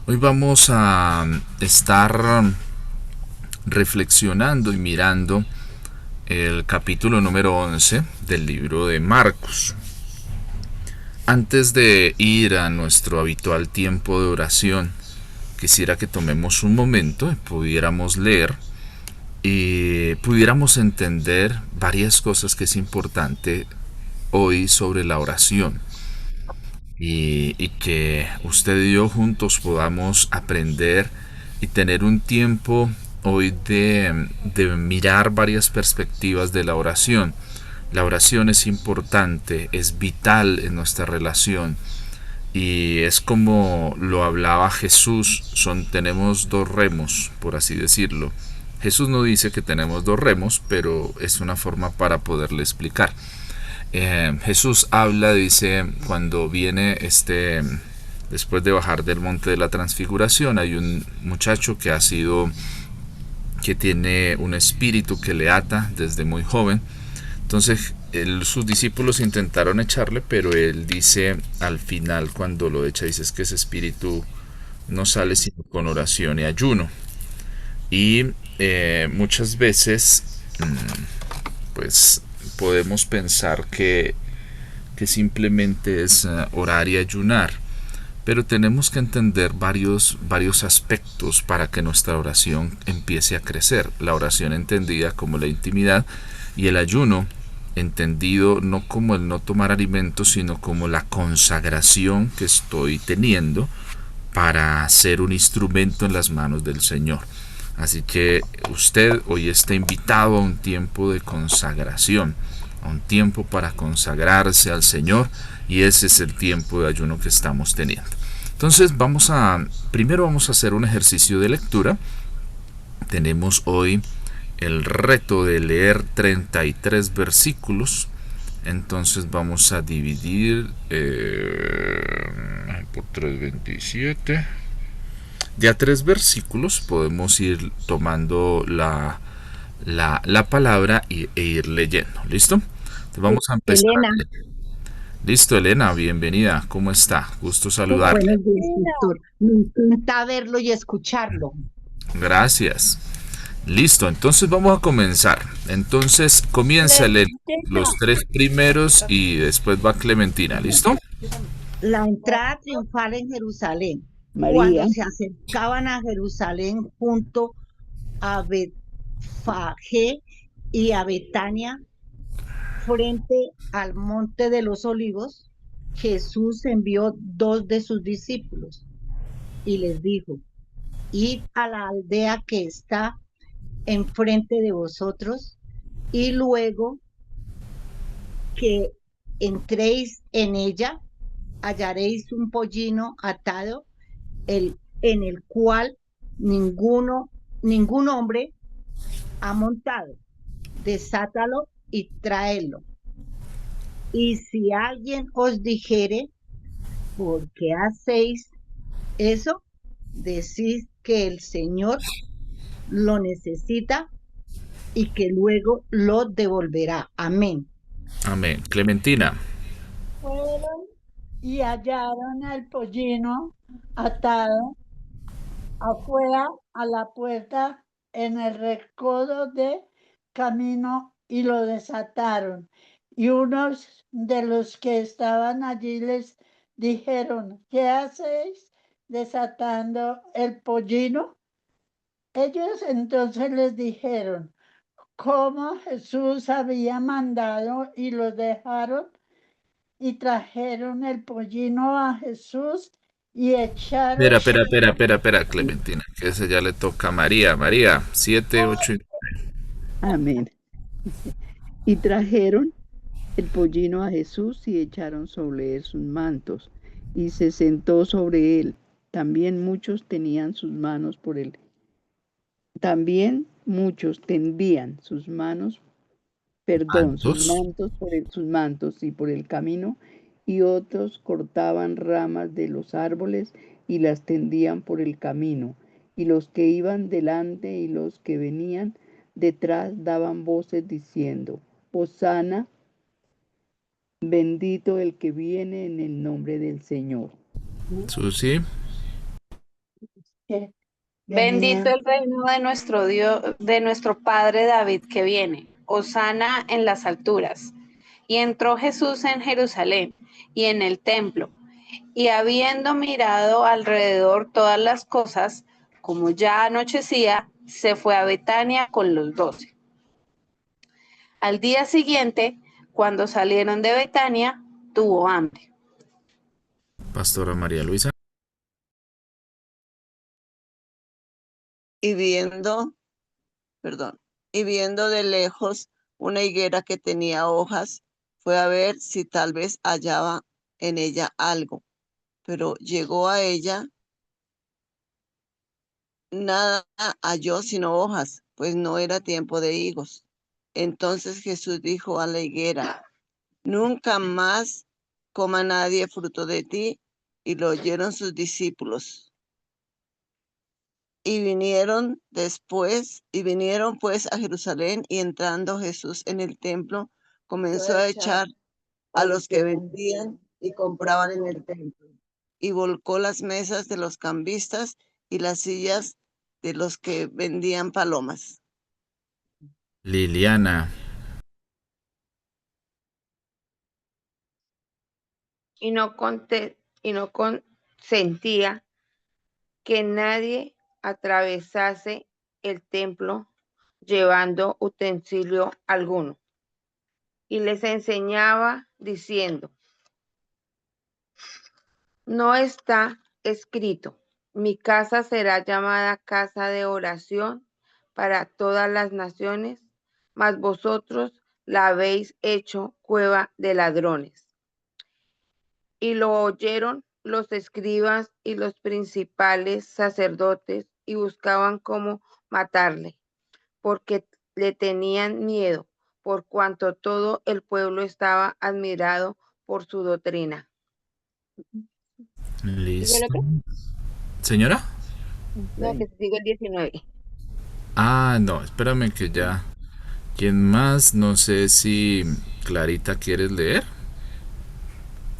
Hoy vamos a estar reflexionando y mirando el capítulo número 11 del libro de Marcos. Antes de ir a nuestro habitual tiempo de oración, quisiera que tomemos un momento y pudiéramos leer y pudiéramos entender varias cosas que es importante hoy sobre la oración y que usted y yo juntos podamos aprender y tener un tiempo hoy de mirar varias perspectivas de la oración. La oración es importante, es vital en nuestra relación y es como lo hablaba Jesús, tenemos dos remos, por así decirlo. Jesús no dice que tenemos dos remos, pero es una forma para poderle explicar. Jesús habla, dice, cuando viene después de bajar del monte de la transfiguración, hay un muchacho que tiene un espíritu que le ata desde muy joven. Entonces sus discípulos intentaron echarle, pero él dice al final cuando lo echa, dice es que ese espíritu no sale sino con oración y ayuno. Y muchas veces pues podemos pensar que simplemente es orar y ayunar, pero tenemos que entender varios aspectos para que nuestra oración empiece a crecer. La oración entendida como la intimidad y el ayuno entendido no como el no tomar alimentos, sino como la consagración que estoy teniendo para ser un instrumento en las manos del Señor. Así que usted hoy está invitado a un tiempo de consagración, a un tiempo para consagrarse al Señor, y ese es el tiempo de ayuno que estamos teniendo. Entonces primero vamos a hacer un ejercicio de lectura. Tenemos hoy el reto de leer 33 versículos. Entonces vamos a dividir por 3:27. De a tres versículos podemos ir tomando la palabra e ir leyendo. ¿Listo? Entonces vamos a empezar Elena, a leer. Listo, Elena, bienvenida. ¿Cómo está? Gusto saludarle. buenos días, pastor. Me encanta verlo y escucharlo. Gracias. Listo, entonces vamos a comenzar. Entonces comienza a leer los tres primeros y después va Clementina. ¿Listo? La entrada triunfal en Jerusalén. María, Cuando se acercaban a Jerusalén junto a Betfagé y a Betania, frente al monte de los olivos, Jesús envió dos de sus discípulos y les dijo: id a la aldea que está enfrente de vosotros, y luego que entréis en ella, hallaréis un pollino atado, en el cual ningún hombre ha montado. Desátalo y tráelo. Y si alguien os dijere: ¿por qué hacéis eso? Decid que el Señor lo necesita y que luego lo devolverá. Amén. Amén. Clementina. fueron y hallaron al pollino atado afuera a la puerta en el recodo de camino y lo desataron. Y unos de los que estaban allí les dijeron: ¿qué hacéis desatando el pollino? Ellos entonces les dijeron cómo Jesús había mandado, y lo dejaron y trajeron el pollino a Jesús y echaron. Espera, Clementina, que ese ya le toca a María. María, 7, 8 y... Amén. Dice, y trajeron el pollino a Jesús y echaron sobre él sus mantos, y se sentó sobre él. También muchos tenían sus manos por él. También muchos tendían sus manos, sus ¿Cuántos? mantos sus mantos y por el camino, y otros cortaban ramas de los árboles y las tendían por el camino. Y los que iban delante y los que venían detrás daban voces diciendo: Hosana, bendito el que viene en el nombre del Señor. Susi. que Bendito venían. el reino de nuestro Dios, de nuestro Padre David que viene. Hosana en las alturas. Y entró Jesús en Jerusalén y en el templo, y habiendo mirado alrededor todas las cosas, como ya anochecía, se fue a Betania con los 12. Al día siguiente, cuando salieron de Betania, tuvo hambre. Pastora María Luisa. Y viendo, perdón, y viendo de lejos una higuera que tenía hojas, fue a ver si tal vez hallaba en ella algo, pero llegó a ella, nada halló sino hojas, pues no era tiempo de higos. Entonces Jesús dijo a la higuera: nunca más coma nadie fruto de ti. Y lo oyeron sus discípulos. Y vinieron pues a Jerusalén, y entrando Jesús en el templo, comenzó a echar a los que vendían y compraban en el templo, y volcó las mesas de los cambistas y las sillas de los que vendían palomas. Liliana. Y no consentía que nadie atravesase el templo llevando utensilio alguno. Y les enseñaba diciendo: no está escrito, mi casa será llamada casa de oración para todas las naciones, mas vosotros la habéis hecho cueva de ladrones. Y lo oyeron los escribas y los principales sacerdotes, y buscaban cómo matarle, porque le tenían miedo, por cuanto todo el pueblo estaba admirado por su doctrina. Listo. ¿Señora? No, que sigue el 19. Ah, no, espérame que ya. ¿Quién más? No sé si Clarita quieres leer.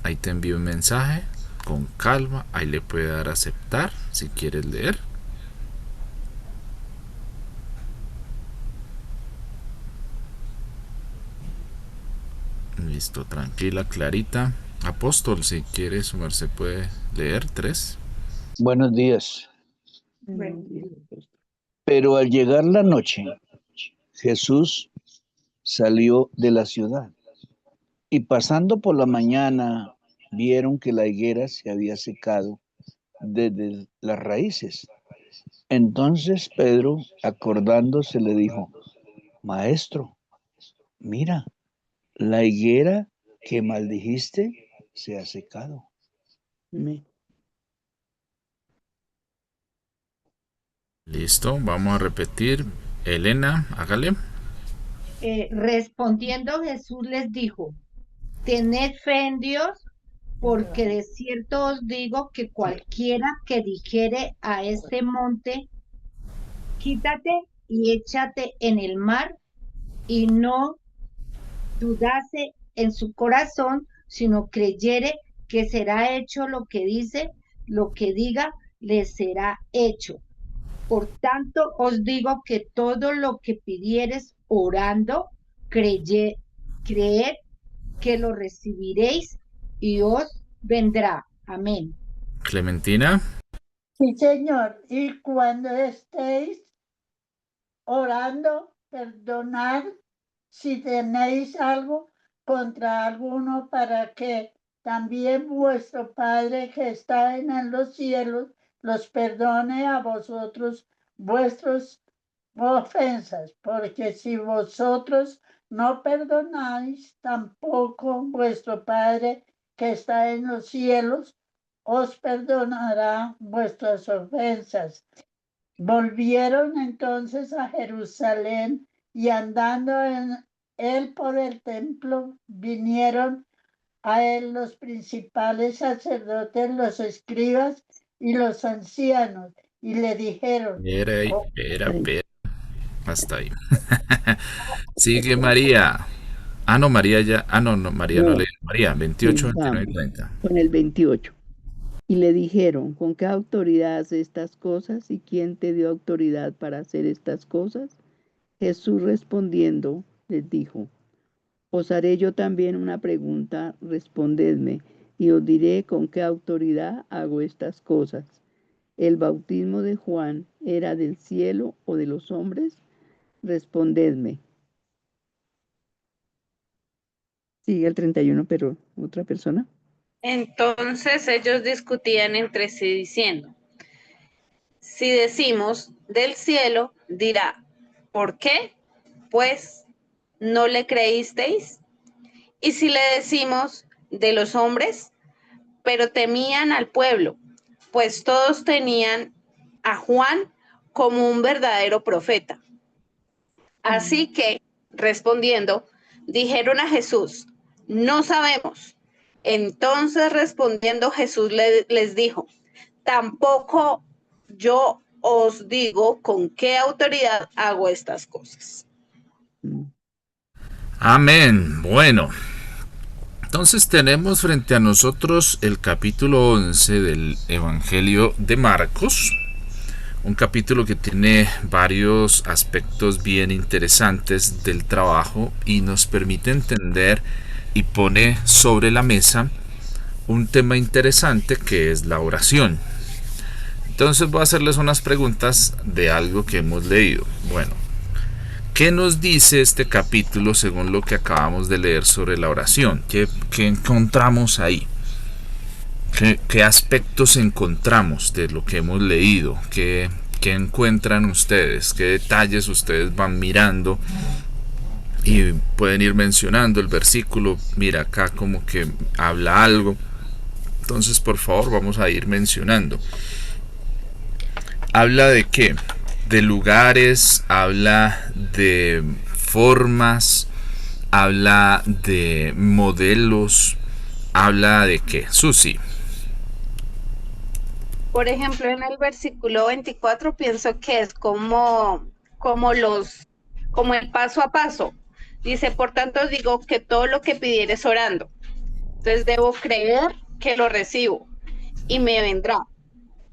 Ahí te envío un mensaje con calma. Ahí le puede dar a aceptar si quieres leer. Listo, tranquila, Clarita. Apóstol, si quiere sumarse, puede leer 3. Buenos días. Bueno, Pero al llegar la noche, Jesús salió de la ciudad, y pasando por la mañana vieron que la higuera se había secado desde las raíces. Entonces Pedro, acordándose, le dijo: Maestro, mira, la higuera que maldijiste se ha secado. amén. Listo, vamos a repetir. Elena, hágale. Respondiendo Jesús les dijo: tened fe en Dios, porque de cierto os digo que cualquiera que dijere a este monte, quítate y échate en el mar, y no dudase en su corazón, sino creyere que será hecho lo que dice, lo que diga, le será hecho. Por tanto, os digo que todo lo que pidiereis orando, creed que lo recibiréis y os vendrá. Amén. Clementina. Sí, Señor. Y cuando estéis orando, perdonad si tenéis algo contra alguno, para que también vuestro Padre que está en los cielos los perdone a vosotros vuestras ofensas, porque si vosotros no perdonáis, tampoco vuestro Padre que está en los cielos os perdonará vuestras ofensas. Volvieron entonces a Jerusalén, y andando en él por el templo, vinieron a él los principales sacerdotes, los escribas y los ancianos, y le dijeron: Espera. Hasta ahí. Sigue María. Ah, no, María ya. Ah, no, María no No, lee. María, 28, 29 y vamos 30. con el 28. Y le dijeron, ¿con qué autoridad hace estas cosas? ¿Y quién te dio autoridad para hacer estas cosas? Jesús respondiendo les dijo, os haré yo también una pregunta, respondedme, y os diré con qué autoridad hago estas cosas. ¿El bautismo de Juan era del cielo o de los hombres? Respondedme. Sigue el 31, pero otra persona. Entonces ellos discutían entre sí diciendo, si decimos del cielo, dirá, ¿por qué? Pues, ¿no le creísteis? Y si le decimos de los hombres, pero temían al pueblo, pues todos tenían a Juan como un verdadero profeta. Así que, respondiendo, dijeron a Jesús, no sabemos. Entonces respondiendo Jesús les dijo, tampoco yo os digo con qué autoridad hago estas cosas. Amén. Bueno, entonces tenemos frente a nosotros el capítulo 11 del Evangelio de Marcos, un capítulo que tiene varios aspectos bien interesantes del trabajo y nos permite entender y pone sobre la mesa un tema interesante que es la oración. Entonces voy a hacerles unas preguntas de algo que hemos leído. Bueno, ¿qué nos dice este capítulo según lo que acabamos de leer sobre la oración? ¿Qué encontramos ahí? ¿Qué aspectos encontramos de lo que hemos leído? ¿Qué encuentran ustedes? ¿Qué detalles ustedes van mirando? Y pueden ir mencionando el versículo. Mira, acá como que habla algo. Entonces, por favor, vamos a ir mencionando. ¿Habla de qué? De lugares, habla de formas, habla de modelos, habla de qué. Susi. Por ejemplo, en el versículo 24 pienso que es como el paso a paso. Dice, por tanto os digo que todo lo que pidieres orando. Entonces debo creer que lo recibo y me vendrá.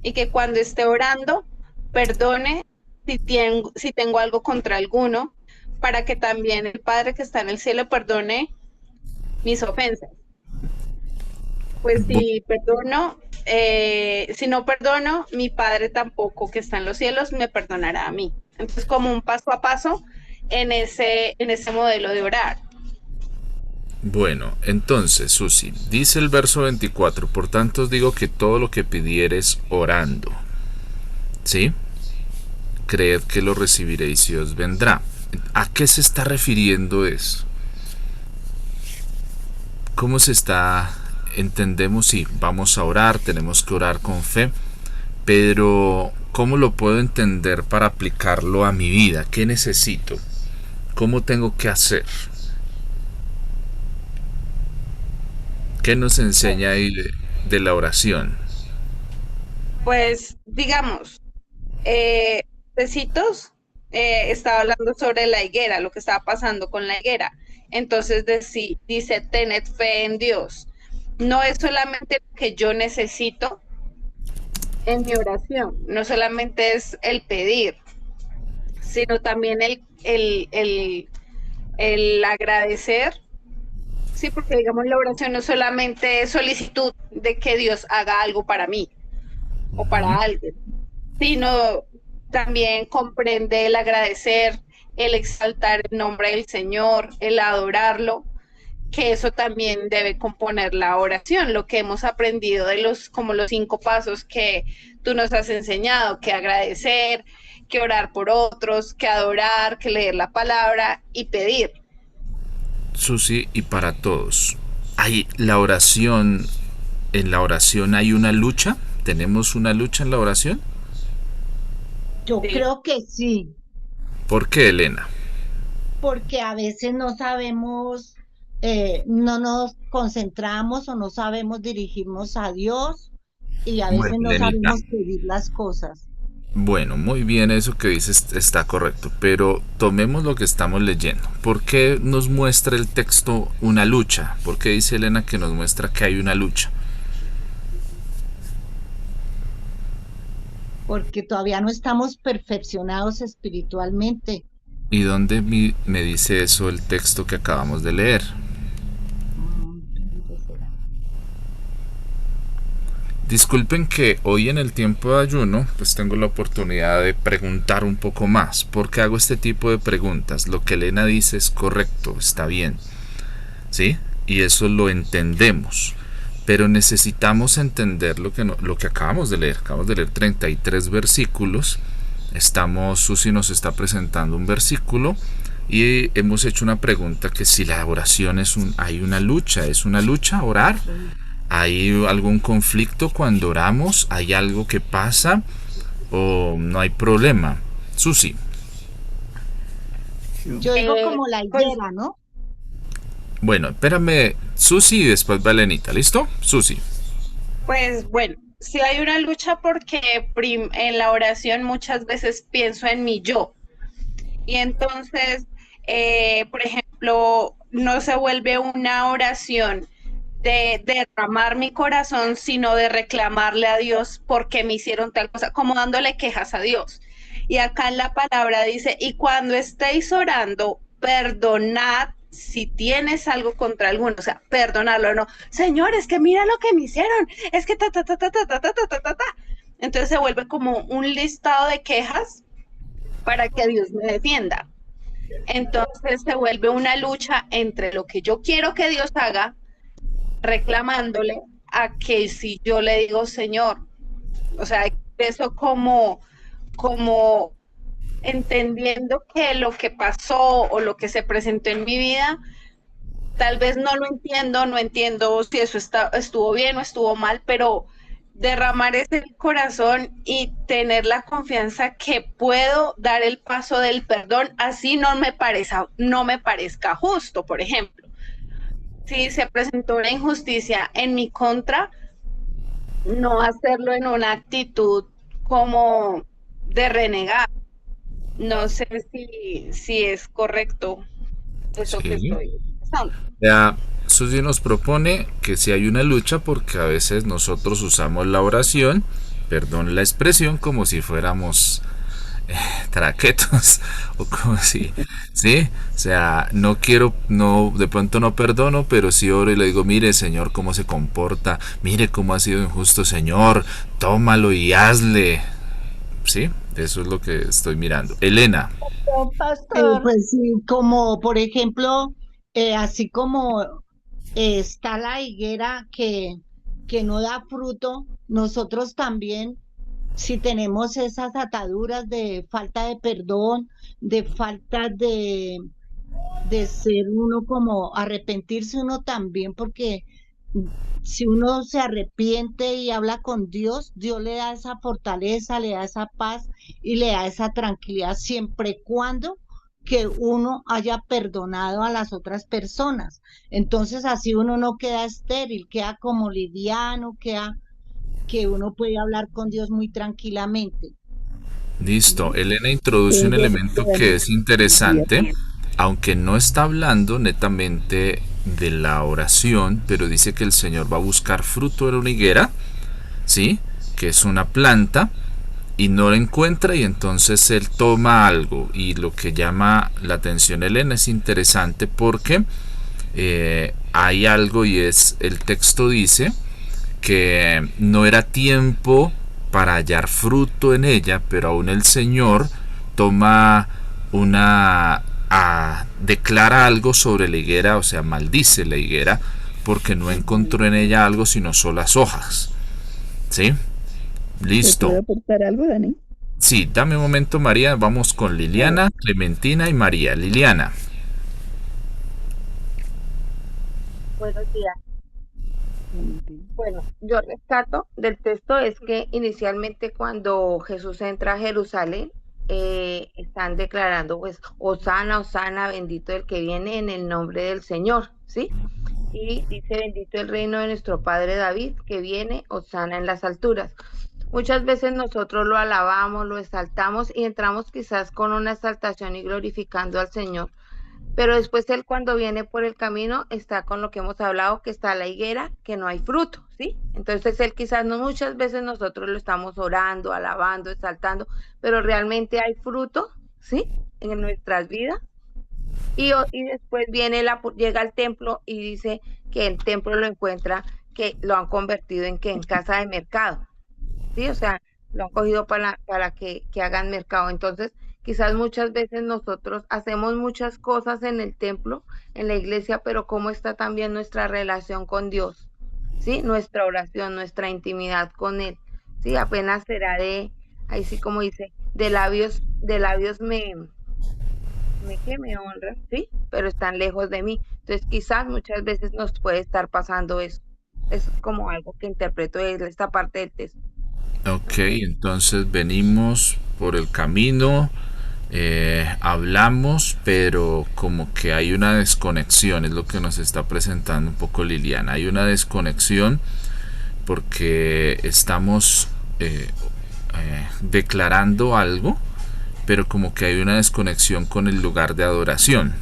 Y que cuando esté orando, perdone si tengo algo contra alguno, para que también el Padre que está en el cielo perdone mis ofensas. Pues si no perdono, mi Padre tampoco que está en los cielos me perdonará a mí. Entonces, como un paso a paso en ese modelo de orar. Bueno, entonces, Susi, dice el verso 24, por tanto os digo que todo lo que pidieres orando, ¿sí? Creed que lo recibiréis y os vendrá. ¿A qué se está refiriendo eso? ¿Cómo se está? Entendemos, sí, vamos a orar, tenemos que orar con fe, pero ¿cómo lo puedo entender para aplicarlo a mi vida? ¿Qué necesito? ¿Cómo tengo que hacer? ¿Qué nos enseña ahí de la oración? Pues, digamos, Besitos estaba hablando sobre la higuera, lo que estaba pasando con la higuera. Entonces dice, tened fe en Dios. No es solamente lo que yo necesito en mi oración, no solamente es el pedir, sino también el agradecer. Sí, porque digamos la oración no solamente es solicitud de que Dios haga algo para mí o para alguien, sino también comprende el agradecer, el exaltar el nombre del Señor, el adorarlo, que eso también debe componer la oración, lo que hemos aprendido de como los 5 pasos que tú nos has enseñado, que agradecer, que orar por otros, que adorar, que leer la palabra y pedir. Susi, y para todos, en la oración hay una lucha. ¿Tenemos una lucha en la oración? Yo creo que sí. ¿Por qué, Elena? Porque a veces no sabemos, no nos concentramos o no sabemos dirigirnos a Dios y a veces no sabemos pedir las cosas. Bueno, muy bien, eso que dices está correcto, pero tomemos lo que estamos leyendo. ¿Por qué nos muestra el texto una lucha? ¿Por qué dice Elena que nos muestra que hay una lucha? porque todavía no estamos perfeccionados espiritualmente. ¿Y dónde me dice eso el texto que acabamos de leer? ¿Dónde será? Disculpen que hoy en el tiempo de ayuno pues tengo la oportunidad de preguntar un poco más. ¿Por qué hago este tipo de preguntas? Lo que Elena dice es correcto, está bien, ¿sí? Y eso lo entendemos. Pero necesitamos entender lo que acabamos de leer. Acabamos de leer 33 versículos. Susi nos está presentando un versículo y hemos hecho una pregunta que si la oración hay una lucha, ¿es una lucha orar? ¿Hay algún conflicto cuando oramos? ¿Hay algo que pasa? ¿O no hay problema? Susi. Yo digo como la Pues, higuera, ¿no? Bueno, espérame, Susi y después Valenita, ¿listo? Susi. pues bueno, sí hay una lucha porque en la oración muchas veces pienso en mi yo. Y entonces, por ejemplo, no se vuelve una oración de derramar mi corazón, sino de reclamarle a Dios porque me hicieron tal cosa, como dándole quejas a Dios. Y acá en la palabra dice, y cuando estéis orando, perdonad si tienes algo contra alguno, o sea, perdonarlo, no, Señor, es que mira lo que me hicieron, es que ta, ta, ta, ta, ta, ta, ta, ta, ta, ta, ta. Entonces se vuelve como un listado de quejas para que Dios me defienda. Entonces se vuelve una lucha entre lo que yo quiero que Dios haga, reclamándole, a que si yo le digo, Señor, o sea, eso como entendiendo que lo que pasó o lo que se presentó en mi vida, tal vez no entiendo si eso estuvo bien o estuvo mal, pero derramar ese corazón y tener la confianza que puedo dar el paso del perdón, así no me parezca justo, por ejemplo. Si se presentó una injusticia en mi contra, no hacerlo en una actitud como de renegar. No sé si es correcto eso que Sí. estoy pensando. Ya, Susi nos propone que si hay una lucha porque a veces nosotros usamos la oración, perdón la expresión, como si fuéramos traquetos o como si, ¿sí? O sea, de pronto no perdono, pero sí oro y le digo, mire Señor cómo se comporta, mire cómo ha sido injusto Señor, tómalo y hazle, ¿sí? Eso es lo que estoy mirando. Elena. Pastor, Pues sí, como por ejemplo, así como está la higuera que no da fruto, nosotros también, si tenemos esas ataduras de falta de perdón, de falta de ser uno como arrepentirse uno también, porque si uno se arrepiente y habla con Dios, Dios le da esa fortaleza, le da esa paz y le da esa tranquilidad siempre y cuando que uno haya perdonado a las otras personas. Entonces así uno no queda estéril, queda como liviano, queda que uno puede hablar con Dios muy tranquilamente. Listo, Elena introduce un elemento que es interesante, aunque no está hablando netamente de la oración, pero dice que el Señor va a buscar fruto de una higuera, ¿sí? Que es una planta, y no lo encuentra y entonces él toma algo. Y lo que llama la atención Elena es interesante porque hay algo y el texto dice que no era tiempo para hallar fruto en ella, pero aún el Señor declara algo sobre la higuera, o sea, maldice la higuera, porque no encontró en ella algo sino solas hojas. ¿Sí? Listo. ¿Puedo aportar algo, Dani? Sí, dame un momento, María. Vamos con Liliana, Clementina y María. Liliana. Buenos días. Bueno, yo rescato del texto es que inicialmente cuando Jesús entra a Jerusalén, están declarando pues, Hosana, Hosana, bendito el que viene en el nombre del Señor, ¿sí? Y dice, bendito el reino de nuestro Padre David, que viene, Hosana en las alturas. Muchas veces nosotros lo alabamos, lo exaltamos y entramos quizás con una exaltación y glorificando al Señor, Pero después él cuando viene por el camino está con lo que hemos hablado, que está la higuera, que no hay fruto, ¿sí? Entonces él quizás no, muchas veces nosotros lo estamos orando, alabando, exaltando, pero realmente hay fruto, ¿sí? En nuestras vidas. Y después llega al templo y dice que el templo lo encuentra, que lo han convertido en casa de mercado, ¿sí? O sea, lo han cogido para que hagan mercado. Entonces, quizás muchas veces nosotros hacemos muchas cosas en el templo, en la iglesia, pero ¿cómo está también nuestra relación con Dios? ¿Sí? Nuestra oración, nuestra intimidad con Él. ¿Sí? Apenas será ahí sí como dice, de labios me honran, ¿sí? Pero están lejos de mí. Entonces, quizás muchas veces nos puede estar pasando eso. Es como algo que interpreto de esta parte del texto. Ok, entonces venimos por el camino, hablamos, pero como que hay una desconexión, es lo que nos está presentando un poco Liliana. Hay una desconexión porque estamos declarando algo, pero como que hay una desconexión con el lugar de adoración.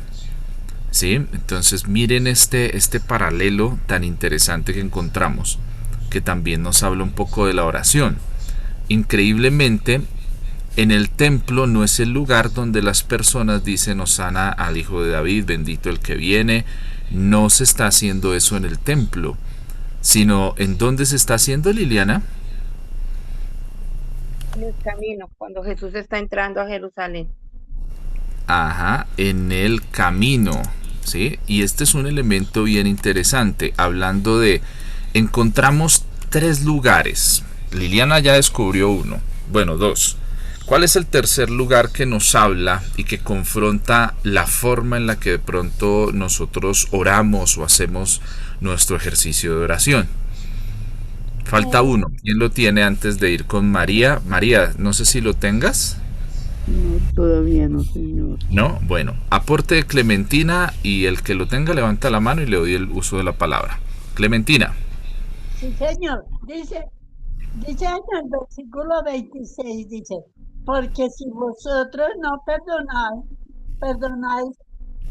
¿Sí? Entonces miren este paralelo tan interesante que encontramos, que también nos habla un poco de la oración. Increíblemente, en el templo no es el lugar donde las personas dicen Hosana al Hijo de David, bendito el que viene. No se está haciendo eso en el templo, sino ¿en dónde se está haciendo, Liliana? En el camino, cuando Jesús está entrando a Jerusalén. Ajá, en el camino, ¿sí? Y este es un elemento bien interesante, hablando de, encontramos 3 lugares. Liliana ya descubrió uno, bueno, 2. ¿Cuál es el tercer lugar que nos habla y que confronta la forma en la que de pronto nosotros oramos o hacemos nuestro ejercicio de oración? Falta uno. ¿Quién lo tiene antes de ir con María? María, no sé si lo tengas. No, todavía no, señor. No, bueno, aporte de Clementina, y el que lo tenga levanta la mano y le doy el uso de la palabra. Clementina. Sí, señor. Dice en el versículo 26, dice, porque si vosotros no perdonáis,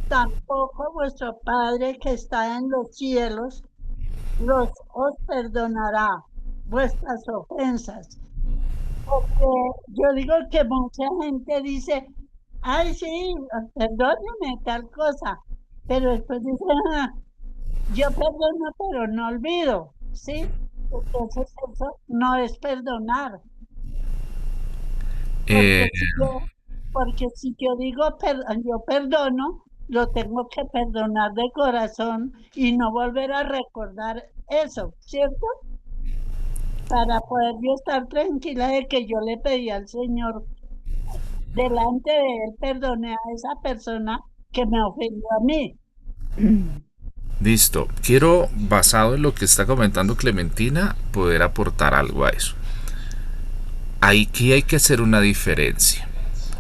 tampoco vuestro Padre que está en los cielos os perdonará vuestras ofensas. Porque yo digo que mucha gente dice, ay, sí, perdóneme tal cosa, pero después dice, yo perdono, pero no olvido, ¿sí? Entonces eso no es perdonar. Porque si yo digo, yo perdono, lo tengo que perdonar de corazón y no volver a recordar eso, ¿cierto? Para poder yo estar tranquila de que yo le pedí al Señor, delante de Él, perdoné a esa persona que me ofendió a mí. Listo. Quiero, basado en lo que está comentando Clementina, poder aportar algo a eso. Aquí hay que hacer una diferencia.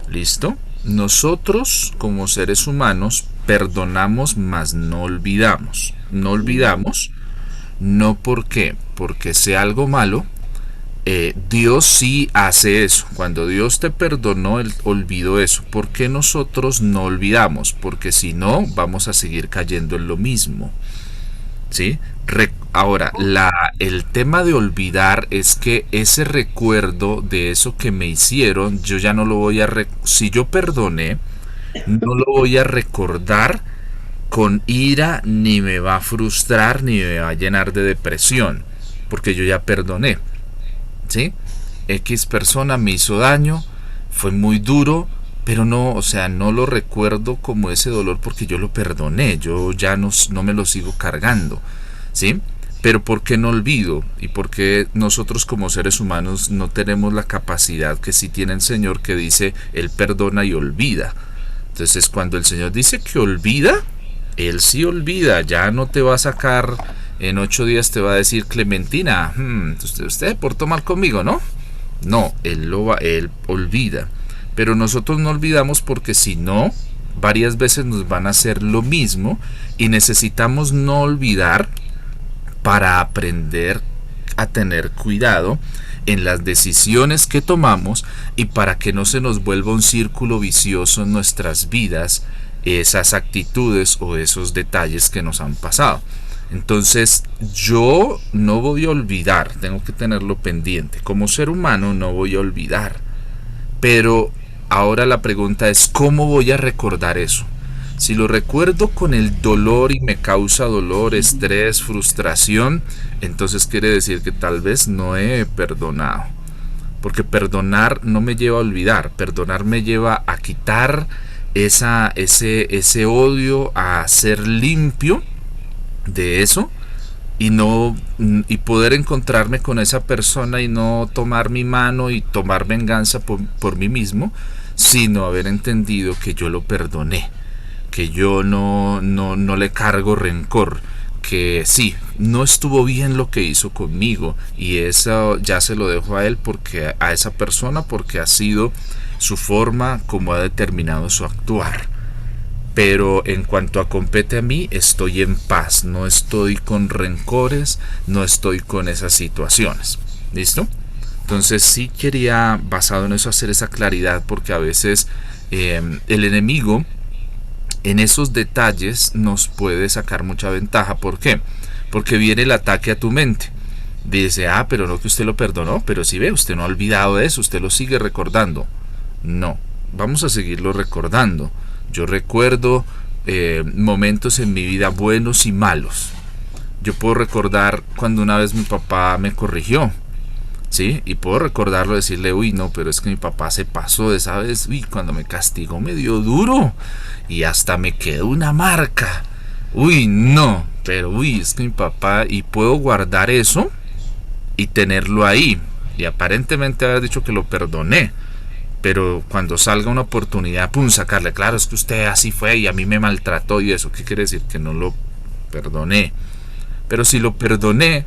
¿Listo? Nosotros, como seres humanos, perdonamos, mas no olvidamos. No olvidamos, no porque sea algo malo. Dios sí hace eso. Cuando Dios te perdonó, Él olvidó eso. ¿Por qué nosotros no olvidamos? Porque si no, vamos a seguir cayendo en lo mismo. ¿Sí? Ahora, el tema de olvidar es que ese recuerdo de eso que me hicieron, yo ya no lo voy a... Si yo perdoné, no lo voy a recordar con ira, ni me va a frustrar, ni me va a llenar de depresión, porque yo ya perdoné. ¿Sí? X persona me hizo daño, fue muy duro, pero no, o sea, no lo recuerdo como ese dolor porque yo lo perdoné, yo ya no me lo sigo cargando, ¿sí? Pero ¿por qué no olvido? Y por qué nosotros como seres humanos no tenemos la capacidad que sí tiene el Señor, que dice, Él perdona y olvida. Entonces, cuando el Señor dice que olvida, Él sí olvida, ya no te va a sacar... En 8 días te va a decir, Clementina, usted se portó mal conmigo, ¿no? No, él olvida. Pero nosotros no olvidamos porque si no, varias veces nos van a hacer lo mismo y necesitamos no olvidar para aprender a tener cuidado en las decisiones que tomamos y para que no se nos vuelva un círculo vicioso en nuestras vidas, esas actitudes o esos detalles que nos han pasado. Entonces yo no voy a olvidar, tengo que tenerlo pendiente. Como ser humano no voy a olvidar. Pero ahora la pregunta es, ¿cómo voy a recordar eso? Si lo recuerdo con el dolor y me causa dolor, estrés, frustración, entonces quiere decir que tal vez no he perdonado. Porque perdonar no me lleva a olvidar, perdonar me lleva a quitar ese odio, a ser limpio de eso y poder encontrarme con esa persona y no tomar mi mano y tomar venganza por mí mismo, sino haber entendido que yo lo perdoné, que yo no le cargo rencor, que sí, no estuvo bien lo que hizo conmigo y eso ya se lo dejo a él, porque a esa persona, porque ha sido su forma como ha determinado su actuar. Pero en cuanto a compete a mí, estoy en paz, no estoy con rencores, no estoy con esas situaciones. ¿Listo? Entonces sí quería, basado en eso, hacer esa claridad, porque a veces el enemigo en esos detalles nos puede sacar mucha ventaja. ¿Por qué? Porque viene el ataque a tu mente. Dice, pero no, que usted lo perdonó, pero si ve, usted no ha olvidado eso, usted lo sigue recordando. No, vamos a seguirlo recordando. Yo recuerdo momentos en mi vida buenos y malos. Yo puedo recordar cuando una vez mi papá me corrigió, ¿sí? Y puedo recordarlo, decirle, uy, no, pero es que mi papá se pasó de esa vez, uy, cuando me castigó me dio duro y hasta me quedó una marca. Uy, no, pero uy, es que mi papá, y puedo guardar eso y tenerlo ahí. Y aparentemente haber dicho que lo perdoné. Pero cuando salga una oportunidad, pum, sacarle, claro, es que usted así fue y a mí me maltrató y eso, ¿qué quiere decir? Que no lo perdoné. Pero si lo perdoné,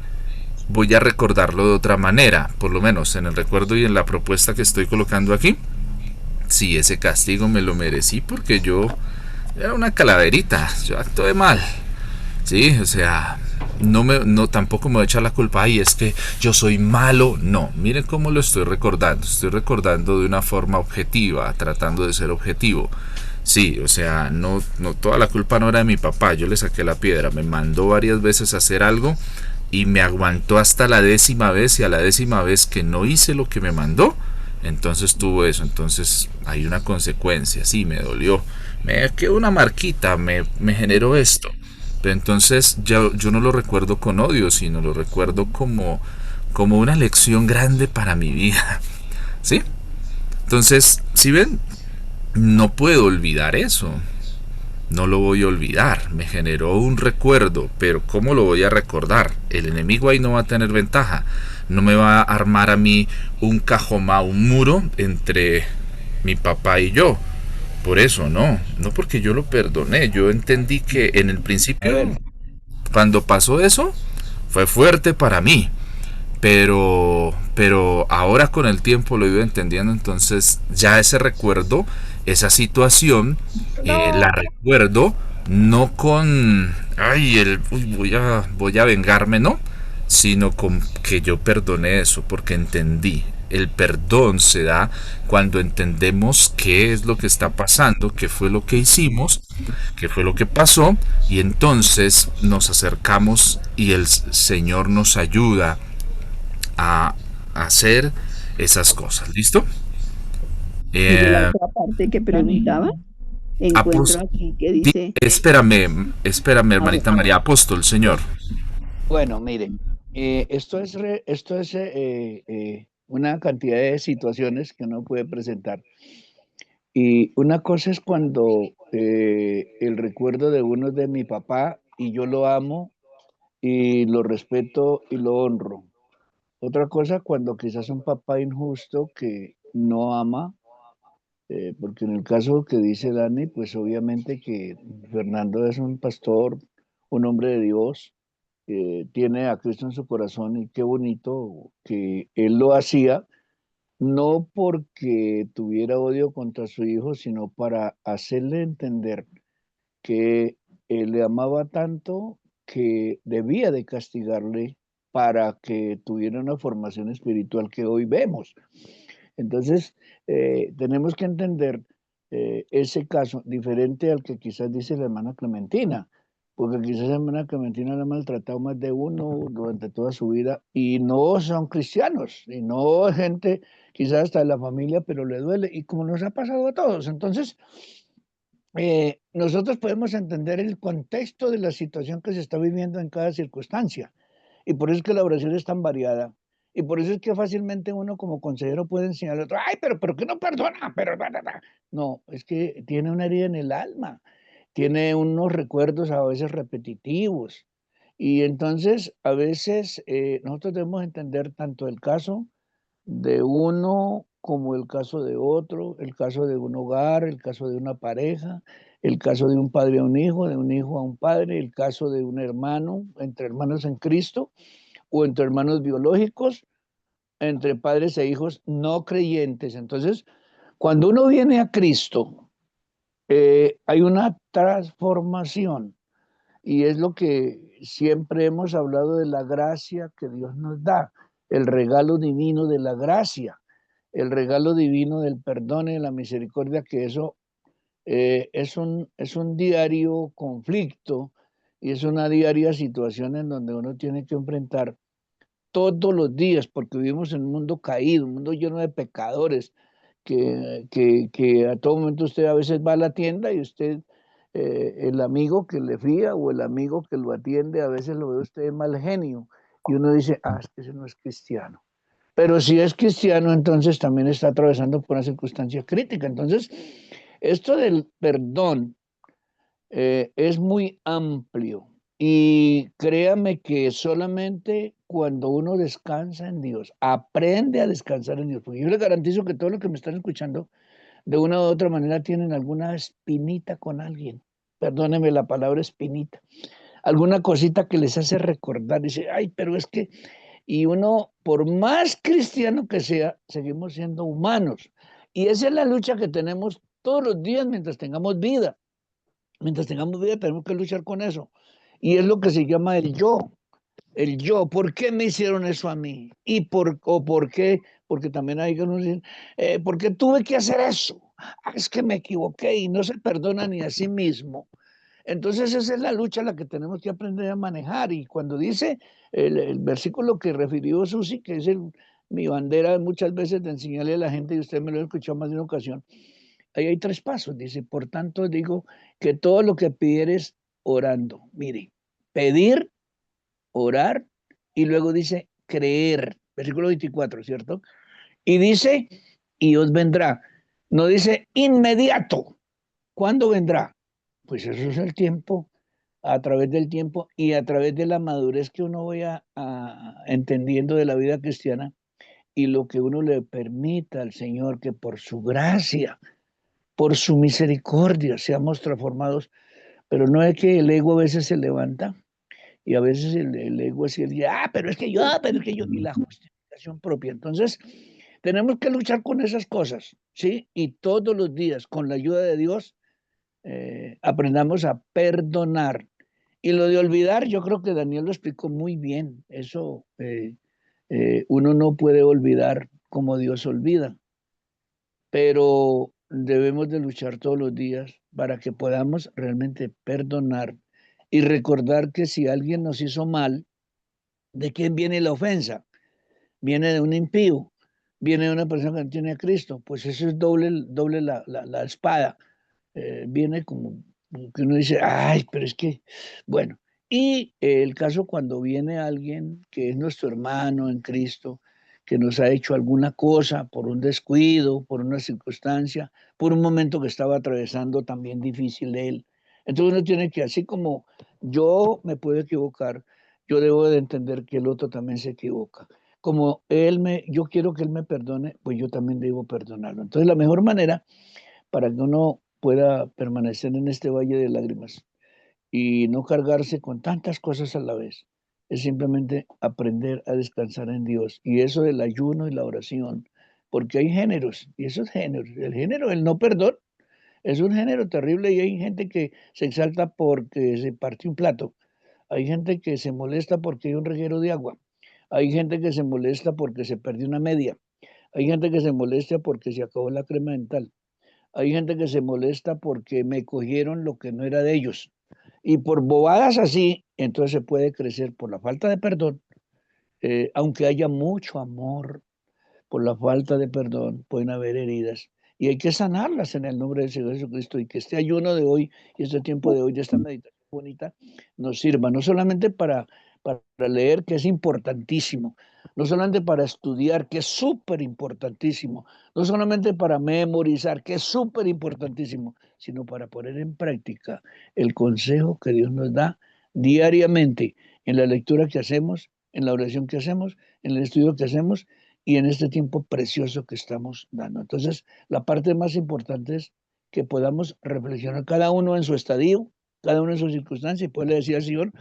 voy a recordarlo de otra manera, por lo menos en el recuerdo y en la propuesta que estoy colocando aquí. Sí, ese castigo me lo merecí porque yo era una calaverita, yo actué mal. Sí, o sea, tampoco me voy a echar la culpa, y es que yo soy malo. No, miren cómo lo estoy recordando de una forma objetiva, tratando de ser objetivo. Sí, o sea, no toda la culpa no era de mi papá, yo le saqué la piedra, me mandó varias veces a hacer algo y me aguantó hasta la 10ª vez, y a la 10ª vez que no hice lo que me mandó, entonces tuvo eso. Entonces hay una consecuencia, sí, me dolió, me quedó una marquita, me generó esto. Pero entonces yo no lo recuerdo con odio, sino lo recuerdo como una lección grande para mi vida. ¿Sí? Entonces, si ven, no puedo olvidar eso. No lo voy a olvidar. Me generó un recuerdo, pero ¿cómo lo voy a recordar? El enemigo ahí no va a tener ventaja. No me va a armar a mí un cajomá, un muro entre mi papá y yo. Por eso, no porque yo lo perdoné. Yo entendí que en el principio, cuando pasó eso, fue fuerte para mí. Pero ahora con el tiempo lo he ido entendiendo. Entonces ya ese recuerdo, esa situación, la recuerdo no con, voy a vengarme, no, sino con que yo perdoné eso, porque entendí. El perdón se da cuando entendemos qué es lo que está pasando, qué fue lo que hicimos, qué fue lo que pasó, y entonces nos acercamos y el Señor nos ayuda a hacer esas cosas. ¿Listo? Mire la otra parte que preguntaba. Encuentro aquí que dice... Espérame, hermanita María, apóstol, Señor. Bueno, miren, esto es una cantidad de situaciones que uno puede presentar. Y una cosa es cuando el recuerdo de uno es de mi papá y yo lo amo y lo respeto y lo honro. Otra cosa cuando quizás un papá injusto que no ama, porque en el caso que dice Dani, pues obviamente que Fernando es un pastor, un hombre de Dios, tiene a Cristo en su corazón, y qué bonito que él lo hacía, no porque tuviera odio contra su hijo, sino para hacerle entender que él le amaba tanto que debía de castigarle para que tuviera una formación espiritual que hoy vemos. Entonces, tenemos que entender ese caso, diferente al que quizás dice la hermana Clementina, porque quizás la hermana Clementina la ha maltratado más de uno durante toda su vida y no son cristianos, y no es gente quizás hasta de la familia, pero le duele, y como nos ha pasado a todos. Entonces, nosotros podemos entender el contexto de la situación que se está viviendo en cada circunstancia, y por eso es que la oración es tan variada. Y por eso es que fácilmente uno como consejero puede enseñarle a otro, ay, pero ¿por qué no perdona? Pero, no, es que tiene una herida en el alma, tiene unos recuerdos a veces repetitivos. Y entonces, a veces nosotros debemos entender tanto el caso de uno como el caso de otro, el caso de un hogar, el caso de una pareja, el caso de un padre a un hijo, de un hijo a un padre, el caso de un hermano, entre hermanos en Cristo, o entre hermanos biológicos, entre padres e hijos no creyentes. Entonces, cuando uno viene a Cristo, hay una transformación y es lo que siempre hemos hablado de la gracia que Dios nos da, el regalo divino de la gracia, el regalo divino del perdón y de la misericordia, que eso es un diario conflicto y es una diaria situación en donde uno tiene que enfrentar todos los días, porque vivimos en un mundo caído, un mundo lleno de pecadores, que a todo momento usted a veces va a la tienda y usted, el amigo que le fía o el amigo que lo atiende, a veces lo ve usted de mal genio y uno dice, ah, es que ese no es cristiano. Pero si es cristiano, entonces también está atravesando por una circunstancia crítica. Entonces, esto del perdón es muy amplio y créame que solamente cuando uno descansa en Dios, aprende a descansar en Dios, porque yo les garantizo que todos los que me están escuchando, de una u otra manera tienen alguna espinita con alguien. Perdónenme la palabra espinita. Alguna cosita que les hace recordar, dice, ay, pero es que, y uno, por más cristiano que sea, seguimos siendo humanos. Y esa es la lucha que tenemos todos los días mientras tengamos vida. Mientras tengamos vida tenemos que luchar con eso. Y es lo que se llama el yo. El yo, ¿por qué me hicieron eso a mí? ¿O por qué? Porque también hay que nos dicen, ¿por qué tuve que hacer eso? Ah, es que me equivoqué y no se perdona ni a sí mismo. Entonces esa es la lucha la que tenemos que aprender a manejar. Y cuando dice el versículo que refirió Susi, que es mi bandera muchas veces de enseñarle a la gente, y usted me lo ha escuchado más de una ocasión, ahí hay 3 pasos. Dice, por tanto digo que todo lo que pidieres orando, mire, pedir, orar, y luego dice creer, versículo 24, ¿cierto? Y dice, y os vendrá. No dice inmediato. ¿Cuándo vendrá? Pues eso es el tiempo, a través del tiempo y a través de la madurez que uno vaya entendiendo de la vida cristiana y lo que uno le permita al Señor que por su gracia, por su misericordia seamos transformados, pero no es que el ego a veces se levanta y a veces el ego es el, pero es que yo, y la justificación propia. Entonces, tenemos que luchar con esas cosas, ¿sí? Y todos los días, con la ayuda de Dios, aprendamos a perdonar. Y lo de olvidar, yo creo que Daniel lo explicó muy bien. Eso, uno no puede olvidar como Dios olvida, pero debemos de luchar todos los días para que podamos realmente perdonar y recordar que si alguien nos hizo mal, ¿de quién viene la ofensa? Viene de un impío, viene de una persona que no tiene a Cristo, pues eso es doble la espada. Viene como que uno dice, ay, pero es que, bueno, y el caso cuando viene alguien que es nuestro hermano en Cristo, que nos ha hecho alguna cosa por un descuido, por una circunstancia, por un momento que estaba atravesando también difícil él. Entonces uno tiene que, así como yo me puedo equivocar, yo debo de entender que el otro también se equivoca. Como yo quiero que él me perdone, pues yo también debo perdonarlo. Entonces la mejor manera para que uno pueda permanecer en este valle de lágrimas y no cargarse con tantas cosas a la vez. Es simplemente aprender a descansar en Dios. Y eso del ayuno y la oración, porque hay géneros, y esos géneros, el género del no perdón, es un género terrible y hay gente que se exalta porque se partió un plato. Hay gente que se molesta porque hay un reguero de agua. Hay gente que se molesta porque se perdió una media. Hay gente que se molesta porque se acabó la crema dental. Hay gente que se molesta porque me cogieron lo que no era de ellos. Y por bobadas así, entonces se puede crecer por la falta de perdón. Aunque haya mucho amor, por la falta de perdón pueden haber heridas. Y hay que sanarlas en el nombre del Señor Jesucristo. Y que este ayuno de hoy y este tiempo de hoy, de esta meditación bonita, nos sirva no solamente para leer, que es importantísimo, no solamente para estudiar, que es súper importantísimo, no solamente para memorizar, que es súper importantísimo, sino para poner en práctica el consejo que Dios nos da diariamente en la lectura que hacemos, en la oración que hacemos, en el estudio que hacemos y en este tiempo precioso que estamos dando. Entonces, la parte más importante es que podamos reflexionar cada uno en su estadio, cada uno en su circunstancia, y poderle decir al Señor,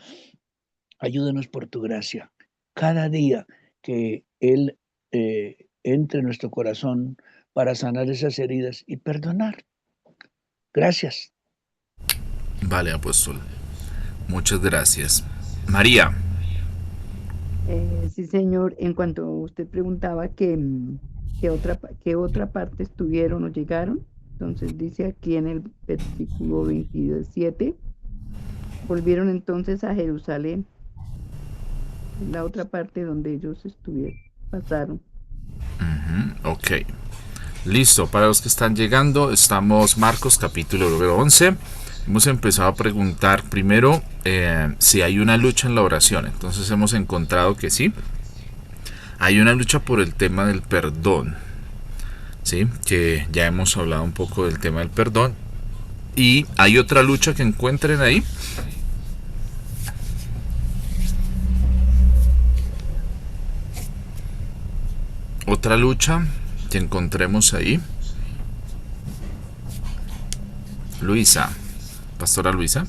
ayúdanos por tu gracia. Cada día que Él entre en nuestro corazón para sanar esas heridas y perdonar. Gracias. Vale, apóstol. Muchas gracias. María. Sí, señor. En cuanto usted preguntaba qué otra parte estuvieron o llegaron, entonces dice aquí en el versículo 27, volvieron entonces a Jerusalén, la otra parte donde ellos estuvieron, pasaron. Ok. Listo, para los que están llegando, estamos Marcos capítulo número 11. Hemos empezado a preguntar primero si hay una lucha en la oración. Entonces hemos encontrado que sí. Hay una lucha por el tema del perdón. ¿Sí? Que ya hemos hablado un poco del tema del perdón. Y hay otra lucha que encuentren ahí. Otra lucha que encontremos ahí. Luisa. Pastora Luisa.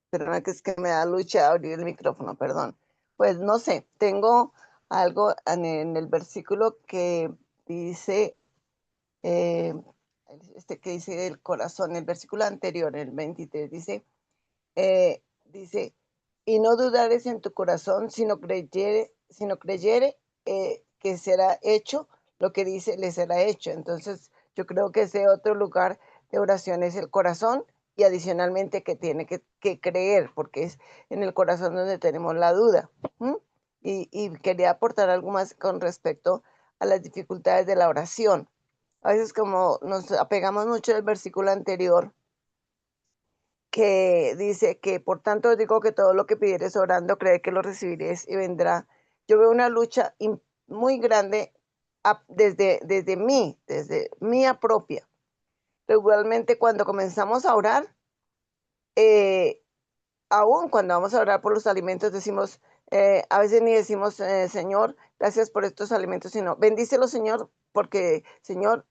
Perdona, que es que me da lucha abrir el micrófono, perdón. Pues no sé, tengo algo en el versículo que dice, que dice el corazón, el versículo anterior, el 23, dice, y no dudares en tu corazón, sino creyere que será hecho lo que dice, le será hecho. Entonces, yo creo que ese otro lugar de oración es el corazón, y adicionalmente que tiene que creer, porque es en el corazón donde tenemos la duda. Y quería aportar algo más con respecto a las dificultades de la oración. A veces, como nos apegamos mucho al versículo anterior, que dice que por tanto digo que todo lo que pidieres orando, cree que lo recibiréis y vendrá. Yo veo una lucha muy grande desde mía propia. Regularmente cuando comenzamos a orar, aún cuando vamos a orar por los alimentos, decimos, a veces ni decimos, Señor, gracias por estos alimentos, sino bendícelos, Señor, porque, Señor,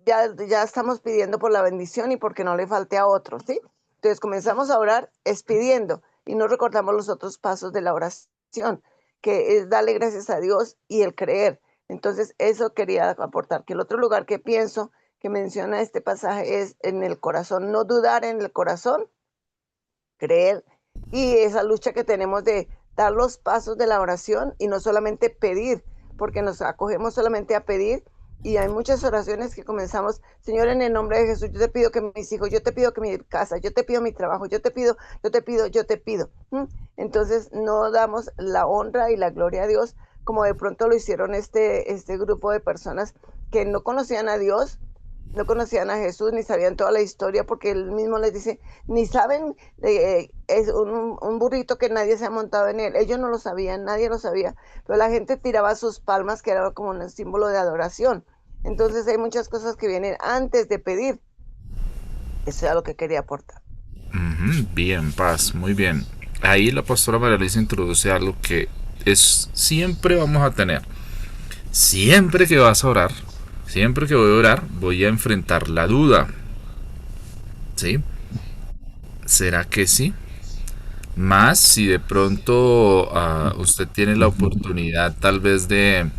ya estamos pidiendo por la bendición y porque no le falte a otros, ¿sí? Entonces comenzamos a orar pidiendo y no recordamos los otros pasos de la oración, que es darle gracias a Dios y el creer. Entonces eso quería aportar, que el otro lugar que pienso que menciona este pasaje es en el corazón, no dudar en el corazón, creer, y esa lucha que tenemos de dar los pasos de la oración y no solamente pedir, porque nos acogemos solamente a pedir. Y hay muchas oraciones que comenzamos, Señor, en el nombre de Jesús, yo te pido que mis hijos, yo te pido que mi casa, yo te pido mi trabajo, yo te pido. Entonces no damos la honra y la gloria a Dios, como de pronto lo hicieron este grupo de personas que no conocían a Dios, no conocían a Jesús, ni sabían toda la historia, porque él mismo les dice, ni saben, es un burrito que nadie se ha montado en él. Ellos no lo sabían, nadie lo sabía, pero la gente tiraba sus palmas, que era como un símbolo de adoración. Entonces hay muchas cosas que vienen antes de pedir. Eso era lo que quería aportar. Bien, Paz, muy bien. Ahí la pastora María Luisa introduce algo que siempre vamos a tener. Siempre que vas a orar, siempre que voy a orar, voy a enfrentar la duda. ¿Sí? ¿Será que sí? Más si de pronto usted tiene la oportunidad tal vez de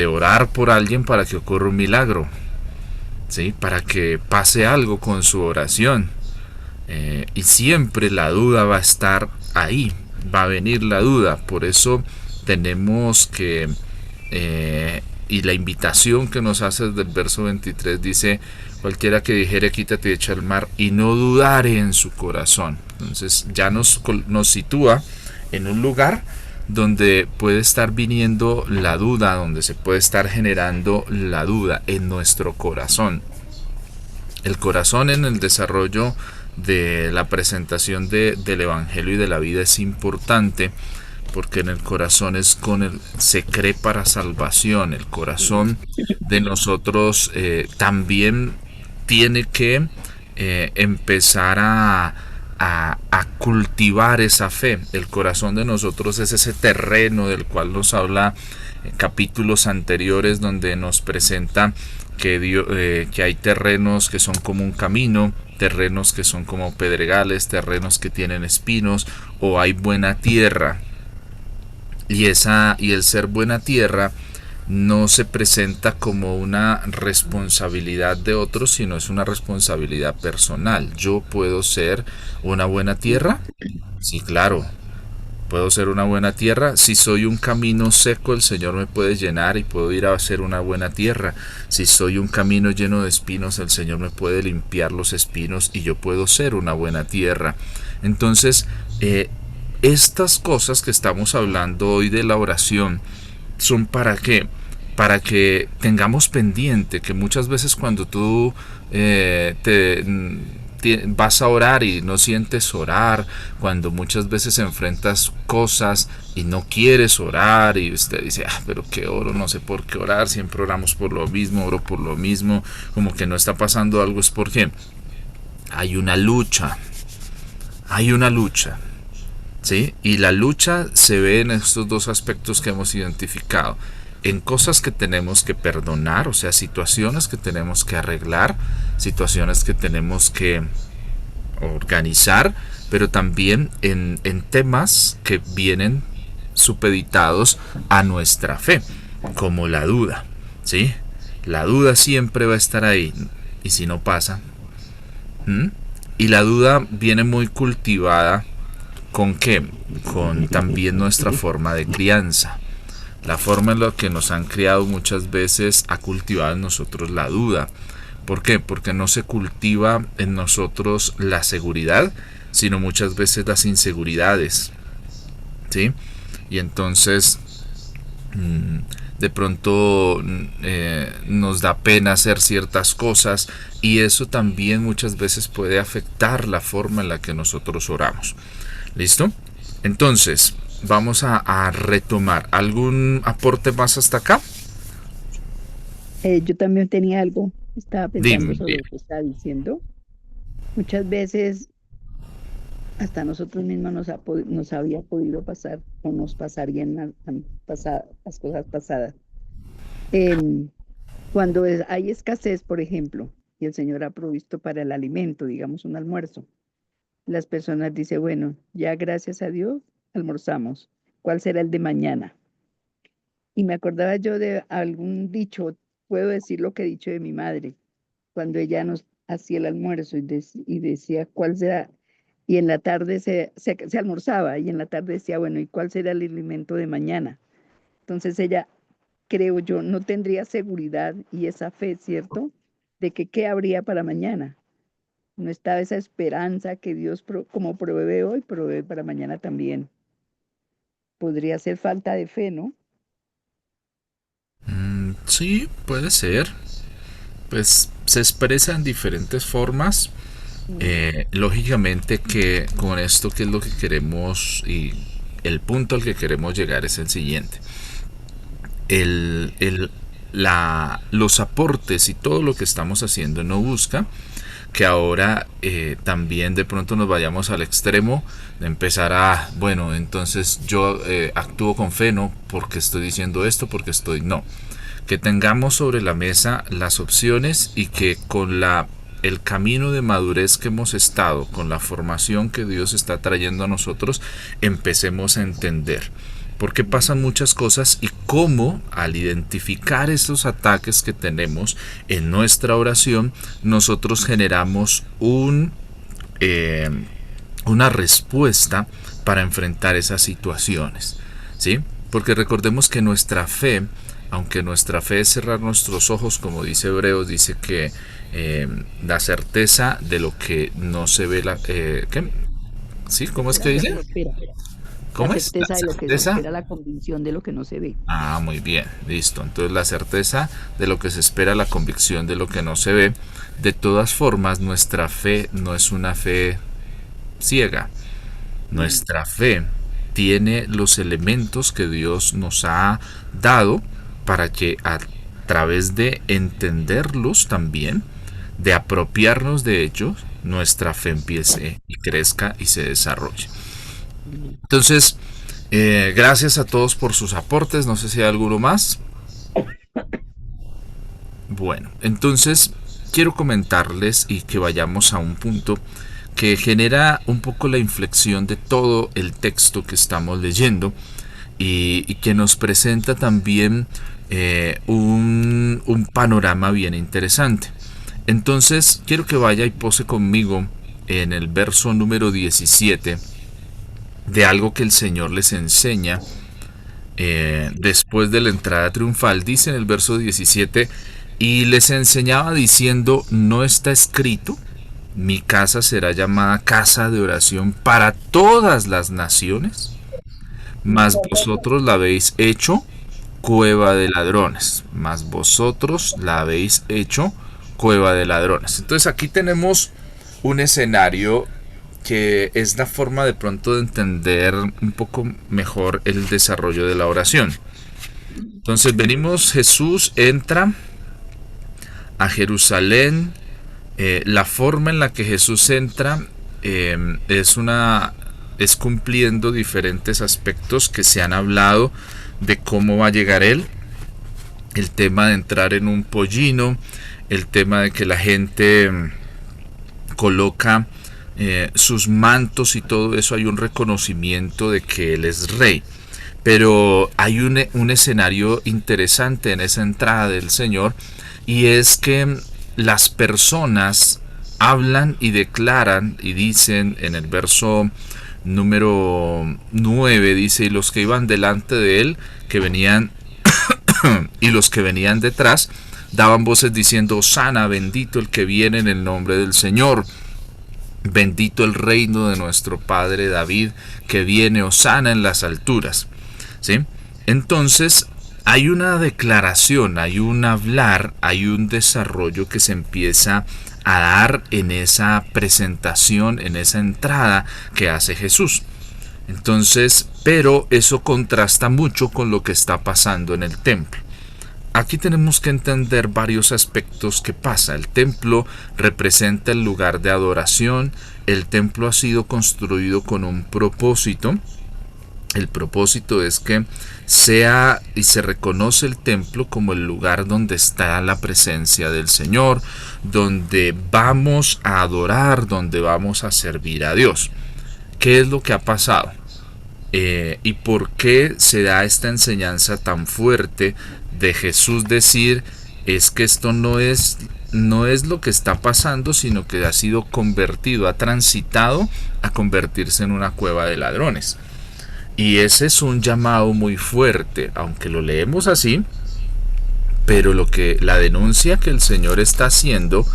orar por alguien para que ocurra un milagro, ¿sí? Para que pase algo con su oración. Y siempre la duda va a estar ahí. va a venir la duda. Por eso tenemos que, y la invitación que nos hace desde el verso 23 dice: cualquiera que dijere quítate y echa al mar, y no dudare en su corazón. Entonces ya nos sitúa en un lugar donde puede estar viniendo la duda, donde se puede estar generando la duda en nuestro corazón. El corazón en el desarrollo de la presentación del Evangelio y de la vida es importante, porque en el corazón es se cree para salvación. El corazón de nosotros también tiene que empezar a cultivar esa fe. El corazón de nosotros es ese terreno del cual nos habla en capítulos anteriores, donde nos presenta que hay terrenos que son como un camino, terrenos que son como pedregales, terrenos que tienen espinos, o hay buena tierra. Y el ser buena tierra no se presenta como una responsabilidad de otros, sino es una responsabilidad personal. ¿Yo puedo ser una buena tierra? Sí, claro. ¿Puedo ser una buena tierra? Si soy un camino seco, el Señor me puede llenar y puedo ir a ser una buena tierra. Si soy un camino lleno de espinos, el Señor me puede limpiar los espinos y yo puedo ser una buena tierra. Entonces, estas cosas que estamos hablando hoy de la oración son ¿para qué? Para que tengamos pendiente que muchas veces cuando tú vas a orar y no sientes orar, cuando muchas veces enfrentas cosas y no quieres orar, y usted dice: pero qué oro, no sé por qué orar, siempre oramos por lo mismo, oro por lo mismo, como que no está pasando algo. Es porque hay una lucha, ¿sí? Y la lucha se ve en estos dos aspectos que hemos identificado: en cosas que tenemos que perdonar, o sea, situaciones que tenemos que arreglar, situaciones que tenemos que organizar, pero también en temas que vienen supeditados a nuestra fe, como la duda, ¿sí? La duda siempre va a estar ahí, y si no pasa, y la duda viene muy cultivada ¿con qué? Con también nuestra forma de crianza. La forma en la que nos han criado muchas veces ha cultivado en nosotros la duda. ¿Por qué? Porque no se cultiva en nosotros la seguridad, sino muchas veces las inseguridades, ¿sí? Y entonces de pronto nos da pena hacer ciertas cosas, y eso también muchas veces puede afectar la forma en la que nosotros oramos. ¿Listo? Entonces vamos a retomar. ¿Algún aporte más hasta acá? Yo también tenía algo, estaba pensando Dime. sobre lo que estaba diciendo. Muchas veces hasta nosotros mismos nos había podido pasar, o nos pasarían las cosas pasadas. Cuando hay escasez, por ejemplo, y el Señor ha provisto para el alimento, digamos un almuerzo, las personas dicen: bueno, ya gracias a Dios almorzamos, ¿cuál será el de mañana? Y me acordaba yo de algún dicho, puedo decir lo que he dicho de mi madre, cuando ella nos hacía el almuerzo y decía cuál será, y en la tarde se almorzaba, y en la tarde decía: bueno, ¿y cuál será el alimento de mañana? Entonces ella, creo yo, no tendría seguridad y esa fe, ¿cierto?, de que qué habría para mañana. No estaba esa esperanza que Dios, como provee hoy, provee para mañana también. Podría ser falta de fe, ¿no? Sí, puede ser. Pues se expresa en diferentes formas. Lógicamente que con esto, ¿qué es lo que queremos? Y el punto al que queremos llegar es el siguiente. Los aportes y todo lo que estamos haciendo no busca que ahora también de pronto nos vayamos al extremo de empezar bueno, entonces yo actúo con fe, no porque estoy diciendo esto, porque no. Que tengamos sobre la mesa las opciones, y que con el camino de madurez que hemos estado, con la formación que Dios está trayendo a nosotros, empecemos a entender por qué pasan muchas cosas, y cómo al identificar estos ataques que tenemos en nuestra oración, nosotros generamos una respuesta para enfrentar esas situaciones, ¿sí? Porque recordemos que nuestra fe, aunque nuestra fe es cerrar nuestros ojos, como dice Hebreos, dice que la certeza de lo que no se ve, ¿qué? ¿Sí? ¿Cómo es que dice? ¿Cómo La es? La certeza de lo que se certeza. espera, la convicción de lo que no se ve. Ah, muy bien, listo. Entonces la certeza de lo que se espera, la convicción de lo que no se ve. De todas formas, nuestra fe no es una fe ciega. Nuestra fe tiene los elementos que Dios nos ha dado para que a través de entenderlos también, de apropiarnos de ellos, nuestra fe empiece y crezca y se desarrolle. Entonces, gracias a todos por sus aportes. No sé si hay alguno más. Bueno, entonces quiero comentarles y que vayamos a un punto que genera un poco la inflexión de todo el texto que estamos leyendo y que nos presenta también un panorama bien interesante. Entonces quiero que vaya y pose conmigo en el verso número 17 de algo que el Señor les enseña después de la entrada triunfal. Dice en el verso 17: y les enseñaba diciendo, ¿no está escrito? Mi casa será llamada casa de oración para todas las naciones, mas vosotros la habéis hecho cueva de ladrones. Mas vosotros la habéis hecho cueva de ladrones. Entonces aquí tenemos un escenario que es la forma de pronto de entender un poco mejor el desarrollo de la oración. Entonces venimos, Jesús entra a Jerusalén. La forma en la que Jesús entra es cumpliendo diferentes aspectos que se han hablado de cómo va a llegar Él. El tema de entrar en un pollino, el tema de que la gente coloca sus mantos y todo eso, hay un reconocimiento de que Él es rey. Pero hay un escenario interesante en esa entrada del Señor, y es que las personas hablan y declaran y dicen en el verso número 9, dice, y los que iban delante de él, que venían y los que venían detrás, daban voces diciendo, Hosana, bendito el que viene en el nombre del Señor, bendito el reino de nuestro padre David, que viene, Hosana en las alturas. ¿Sí? Entonces hay una declaración, hay un hablar, hay un desarrollo que se empieza a dar en esa presentación, en esa entrada que hace Jesús. Entonces, pero eso contrasta mucho con lo que está pasando en el templo. Aquí tenemos que entender varios aspectos que pasa. El templo representa el lugar de adoración. El templo ha sido construido con un propósito. El propósito es que sea y se reconoce el templo como el lugar donde está la presencia del Señor, donde vamos a adorar, donde vamos a servir a Dios. ¿Qué es lo que ha pasado? ¿Y por qué se da esta enseñanza tan fuerte de Jesús decir, es que esto no es lo que está pasando, sino que ha sido convertido, ha transitado a convertirse en una cueva de ladrones? Y ese es un llamado muy fuerte, aunque lo leemos así, pero la denuncia que el Señor está haciendo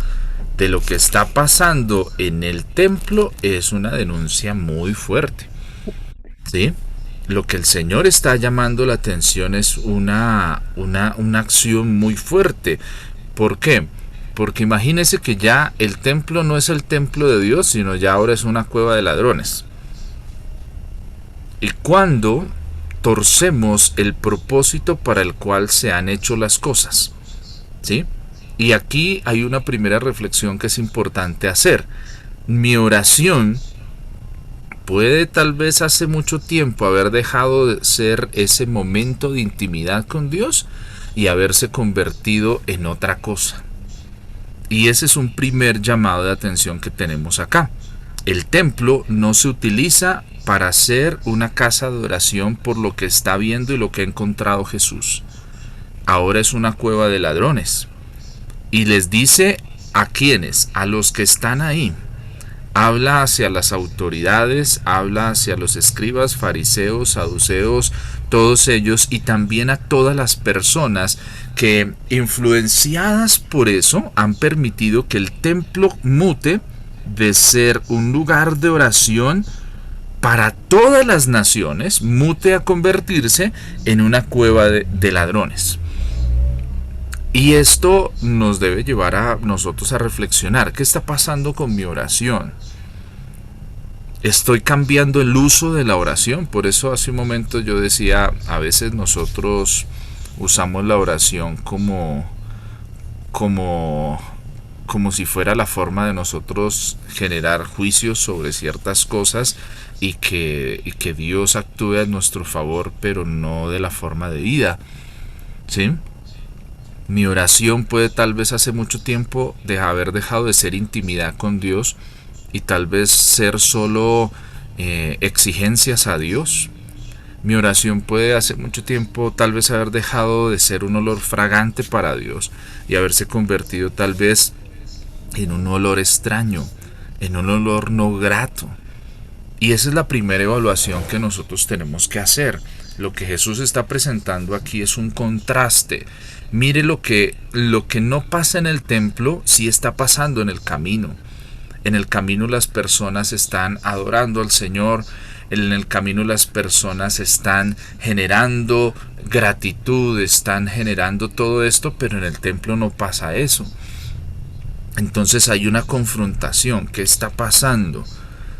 de lo que está pasando en el templo es una denuncia muy fuerte. ¿Sí? Lo que el Señor está llamando la atención es una acción muy fuerte. ¿Por qué? Porque imagínense que ya el templo no es el templo de Dios, sino ya ahora es una cueva de ladrones. Y cuando torcemos el propósito para el cual se han hecho las cosas, ¿sí? Y aquí hay una primera reflexión que es importante hacer. Mi oración puede tal vez hace mucho tiempo haber dejado de ser ese momento de intimidad con Dios y haberse convertido en otra cosa. Y ese es un primer llamado de atención que tenemos acá. El templo no se utiliza para ser una casa de oración por lo que está viendo y lo que ha encontrado Jesús. Ahora es una cueva de ladrones. Y les dice a quienes, a los que están ahí, Habla hacia las autoridades, habla hacia los escribas, fariseos, saduceos, todos ellos, y también a todas las personas que, influenciadas por eso, han permitido que el templo mute de ser un lugar de oración para todas las naciones, mute a convertirse en una cueva de ladrones. Y esto nos debe llevar a nosotros a reflexionar: ¿qué está pasando con mi oración? ¿Estoy cambiando el uso de la oración? Por eso hace un momento yo decía, a veces nosotros usamos la oración como si fuera la forma de nosotros generar juicios sobre ciertas cosas y que Dios actúe a nuestro favor, pero no de la forma de vida, ¿sí? Mi oración puede tal vez hace mucho tiempo de haber dejado de ser intimidad con Dios y tal vez ser solo exigencias a Dios. Mi oración puede hace mucho tiempo tal vez haber dejado de ser un olor fragante para Dios y haberse convertido tal vez en un olor extraño, en un olor no grato. Y esa es la primera evaluación que nosotros tenemos que hacer. Lo que Jesús está presentando aquí es un contraste. Mire lo que no pasa en el templo, sí está pasando en el camino. En el camino las personas están adorando al Señor. En el camino las personas están generando gratitud, están generando todo esto, pero en el templo no pasa eso. Entonces hay una confrontación. ¿Qué está pasando?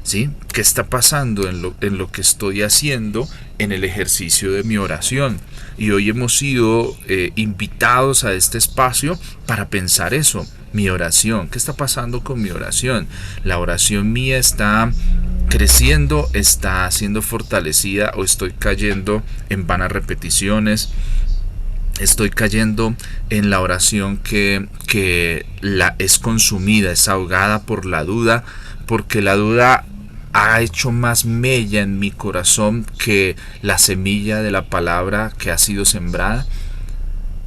¿Sí? ¿Qué está pasando en lo que estoy haciendo en el ejercicio de mi oración? Y hoy hemos sido invitados a este espacio para pensar eso. Mi oración, ¿qué está pasando con mi oración? La oración mía está creciendo, está siendo fortalecida, o estoy cayendo en vanas repeticiones. Estoy cayendo en la oración que es consumida, es ahogada por la duda, porque la duda ha hecho más mella en mi corazón que la semilla de la palabra que ha sido sembrada.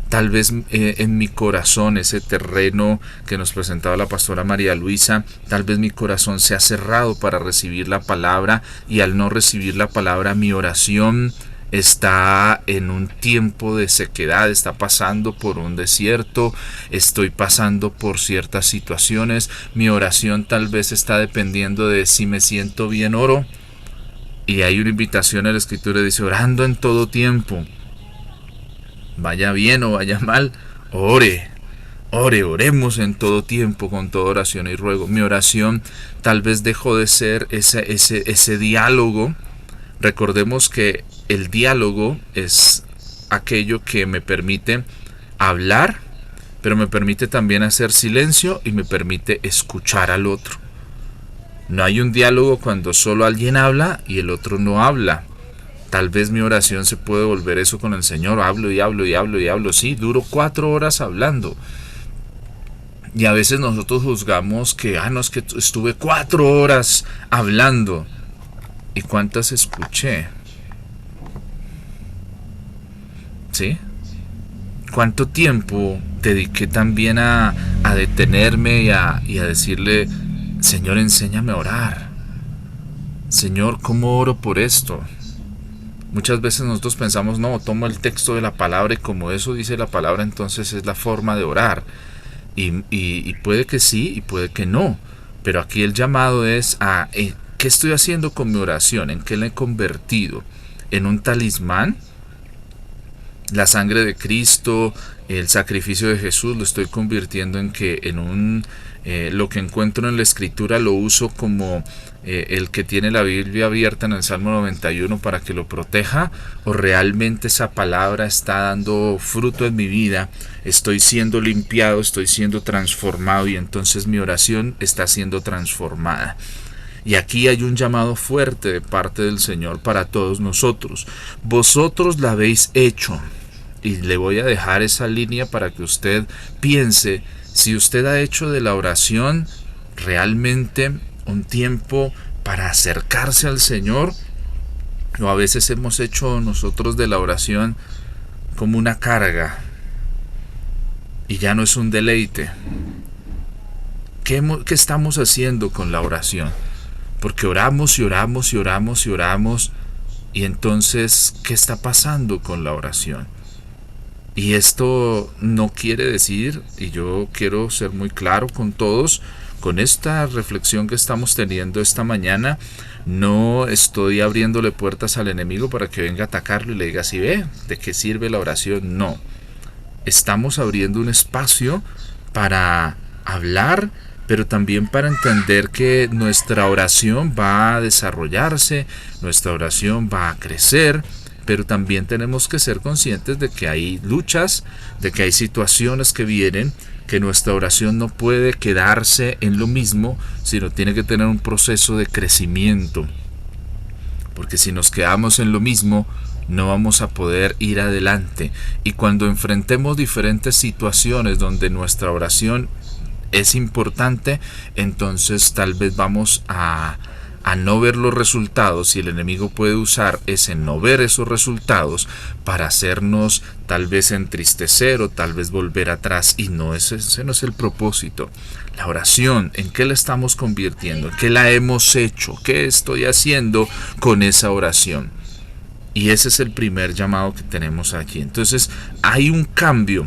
Tal vez en mi corazón, ese terreno que nos presentaba la pastora María Luisa, tal vez mi corazón se ha cerrado para recibir la palabra, y al no recibir la palabra mi oración está en un tiempo de sequedad, está pasando por un desierto, estoy pasando por ciertas situaciones. Mi oración tal vez está dependiendo de si me siento bien, oro. Y hay una invitación a la Escritura, dice: orando en todo tiempo. Vaya bien o vaya mal, oremos en todo tiempo, con toda oración y ruego. Mi oración tal vez dejó de ser ese diálogo. Recordemos que el diálogo es aquello que me permite hablar, pero me permite también hacer silencio y me permite escuchar al otro. No hay un diálogo cuando solo alguien habla y el otro no habla. Tal vez mi oración se puede volver eso con el Señor. Hablo y hablo y hablo y hablo. Sí, duro 4 horas hablando. Y a veces nosotros juzgamos que, no, es que estuve 4 horas hablando. ¿Y cuántas escuché? ¿Sí? ¿Cuánto tiempo dediqué también a detenerme y a decirle: Señor, enséñame a orar? Señor, ¿cómo oro por esto? Muchas veces nosotros pensamos: no, tomo el texto de la palabra y como eso dice la palabra, entonces es la forma de orar. Y puede que sí y puede que no. Pero aquí el llamado es a ¿qué estoy haciendo con mi oración? ¿En qué la he convertido? ¿En un talismán? La sangre de Cristo, el sacrificio de Jesús, lo estoy convirtiendo en lo que encuentro en la Escritura lo uso como el que tiene la Biblia abierta en el Salmo 91 para que lo proteja, o realmente esa palabra está dando fruto en mi vida, estoy siendo limpiado, estoy siendo transformado, y entonces mi oración está siendo transformada. Y aquí hay un llamado fuerte de parte del Señor para todos nosotros. Vosotros la habéis hecho. Y le voy a dejar esa línea para que usted piense si usted ha hecho de la oración realmente un tiempo para acercarse al Señor, o a veces hemos hecho nosotros de la oración como una carga y ya no es un deleite. ¿Qué estamos haciendo con la oración? Porque oramos y oramos y oramos y oramos, y entonces, ¿qué está pasando con la oración? Y esto no quiere decir, y yo quiero ser muy claro con todos, con esta reflexión que estamos teniendo esta mañana, no estoy abriéndole puertas al enemigo para que venga a atacarlo y le diga, ¿sí ve? ¿De qué sirve la oración? No. Estamos abriendo un espacio para hablar, pero también para entender que nuestra oración va a desarrollarse, nuestra oración va a crecer, pero también tenemos que ser conscientes de que hay luchas, de que hay situaciones que vienen, que nuestra oración no puede quedarse en lo mismo, sino tiene que tener un proceso de crecimiento. Porque si nos quedamos en lo mismo, no vamos a poder ir adelante. Y cuando enfrentemos diferentes situaciones donde nuestra oración es importante, entonces tal vez vamos a no ver los resultados, y el enemigo puede usar ese no ver esos resultados para hacernos tal vez entristecer o tal vez volver atrás, y no, ese no es el propósito. La oración, ¿en qué la estamos convirtiendo? ¿En qué la hemos hecho? ¿Qué estoy haciendo con esa oración? Y ese es el primer llamado que tenemos aquí. Entonces hay un cambio.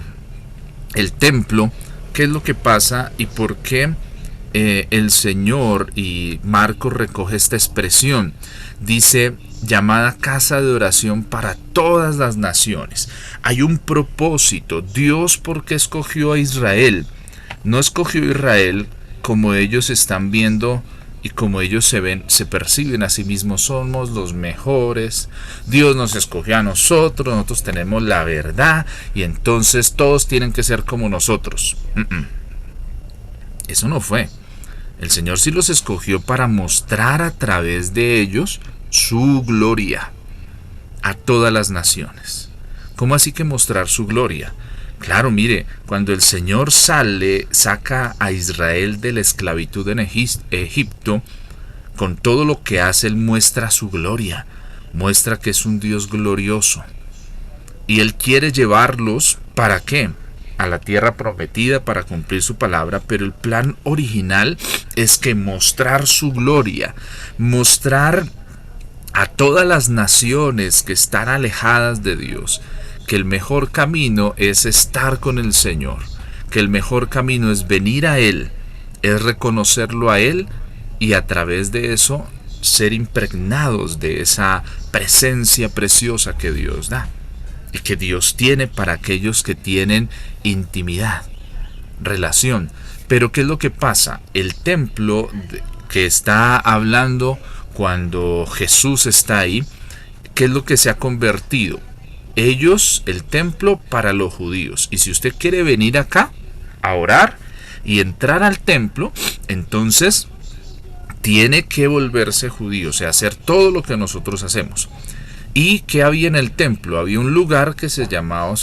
El templo, ¿qué es lo que pasa y por qué el Señor, y Marcos recoge esta expresión? Dice, llamada casa de oración para todas las naciones. Hay un propósito. Dios, ¿por qué escogió a Israel? No escogió a Israel como ellos están viendo y como ellos se perciben a sí mismos, somos los mejores, Dios nos escogió a nosotros tenemos la verdad y entonces todos tienen que ser como nosotros. Eso no fue. El Señor sí los escogió para mostrar a través de ellos su gloria a todas las naciones. ¿Cómo así que mostrar su gloria? Claro, mire, cuando el Señor saca a Israel de la esclavitud en Egipto, con todo lo que hace, Él muestra su gloria, muestra que es un Dios glorioso. Y Él quiere llevarlos, ¿para qué? A la tierra prometida, para cumplir su palabra, pero el plan original es que mostrar su gloria, mostrar a todas las naciones que están alejadas de Dios, que el mejor camino es estar con el Señor, que el mejor camino es venir a Él, es reconocerlo a Él y a través de eso ser impregnados de esa presencia preciosa que Dios da y que Dios tiene para aquellos que tienen intimidad, relación. Pero ¿qué es lo que pasa? El templo que está hablando cuando Jesús está ahí, ¿qué es lo que se ha convertido? Ellos, el templo para los judíos. Y si usted quiere venir acá a orar y entrar al templo, entonces tiene que volverse judío, o sea, hacer todo lo que nosotros hacemos. ¿Y qué había en el templo? Había un lugar que se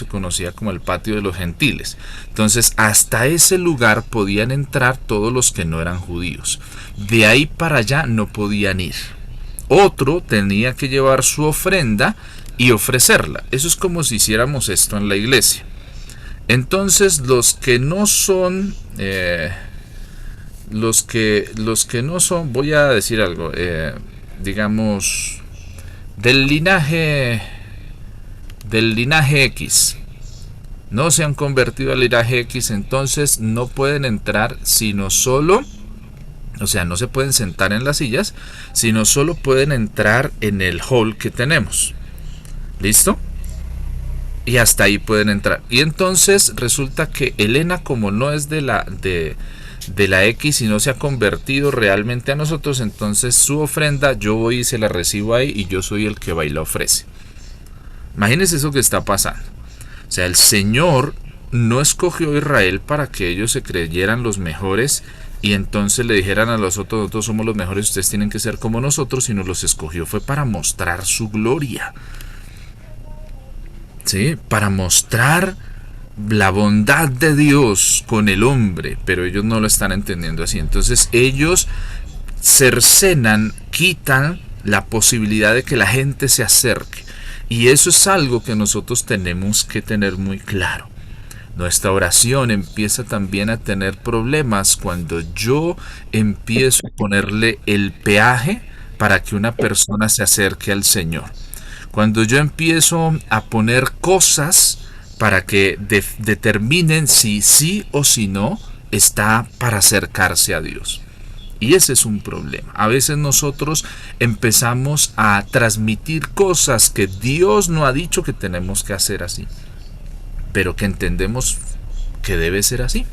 conocía como el patio de los gentiles. Entonces, hasta ese lugar podían entrar todos los que no eran judíos. De ahí para allá no podían ir. Otro tenía que llevar su ofrenda y ofrecerla. Eso es como si hiciéramos esto en la iglesia. Entonces los que no son voy a decir algo, digamos del linaje X, no se han convertido al linaje X, entonces no pueden entrar sino solo, o sea, no se pueden sentar en las sillas, sino solo pueden entrar en el hall que tenemos. ¿Listo? Y hasta ahí pueden entrar. Y entonces resulta que Elena, como no es de la X y no se ha convertido realmente a nosotros, entonces su ofrenda yo voy y se la recibo ahí y yo soy el que va y la ofrece. Imagínense eso que está pasando. O sea, el Señor no escogió a Israel para que ellos se creyeran los mejores y entonces le dijeran a los otros, nosotros somos los mejores, ustedes tienen que ser como nosotros, sino los escogió fue para mostrar su gloria. ¿Sí? Para mostrar la bondad de Dios con el hombre, pero ellos no lo están entendiendo así. Entonces ellos cercenan, quitan la posibilidad de que la gente se acerque. Y eso es algo que nosotros tenemos que tener muy claro. Nuestra oración empieza también a tener problemas cuando yo empiezo a ponerle el peaje para que una persona se acerque al Señor. Cuando yo empiezo a poner cosas para que determinen si sí o si no está para acercarse a Dios. Y ese es un problema. A veces nosotros empezamos a transmitir cosas que Dios no ha dicho que tenemos que hacer así, pero que entendemos que debe ser así.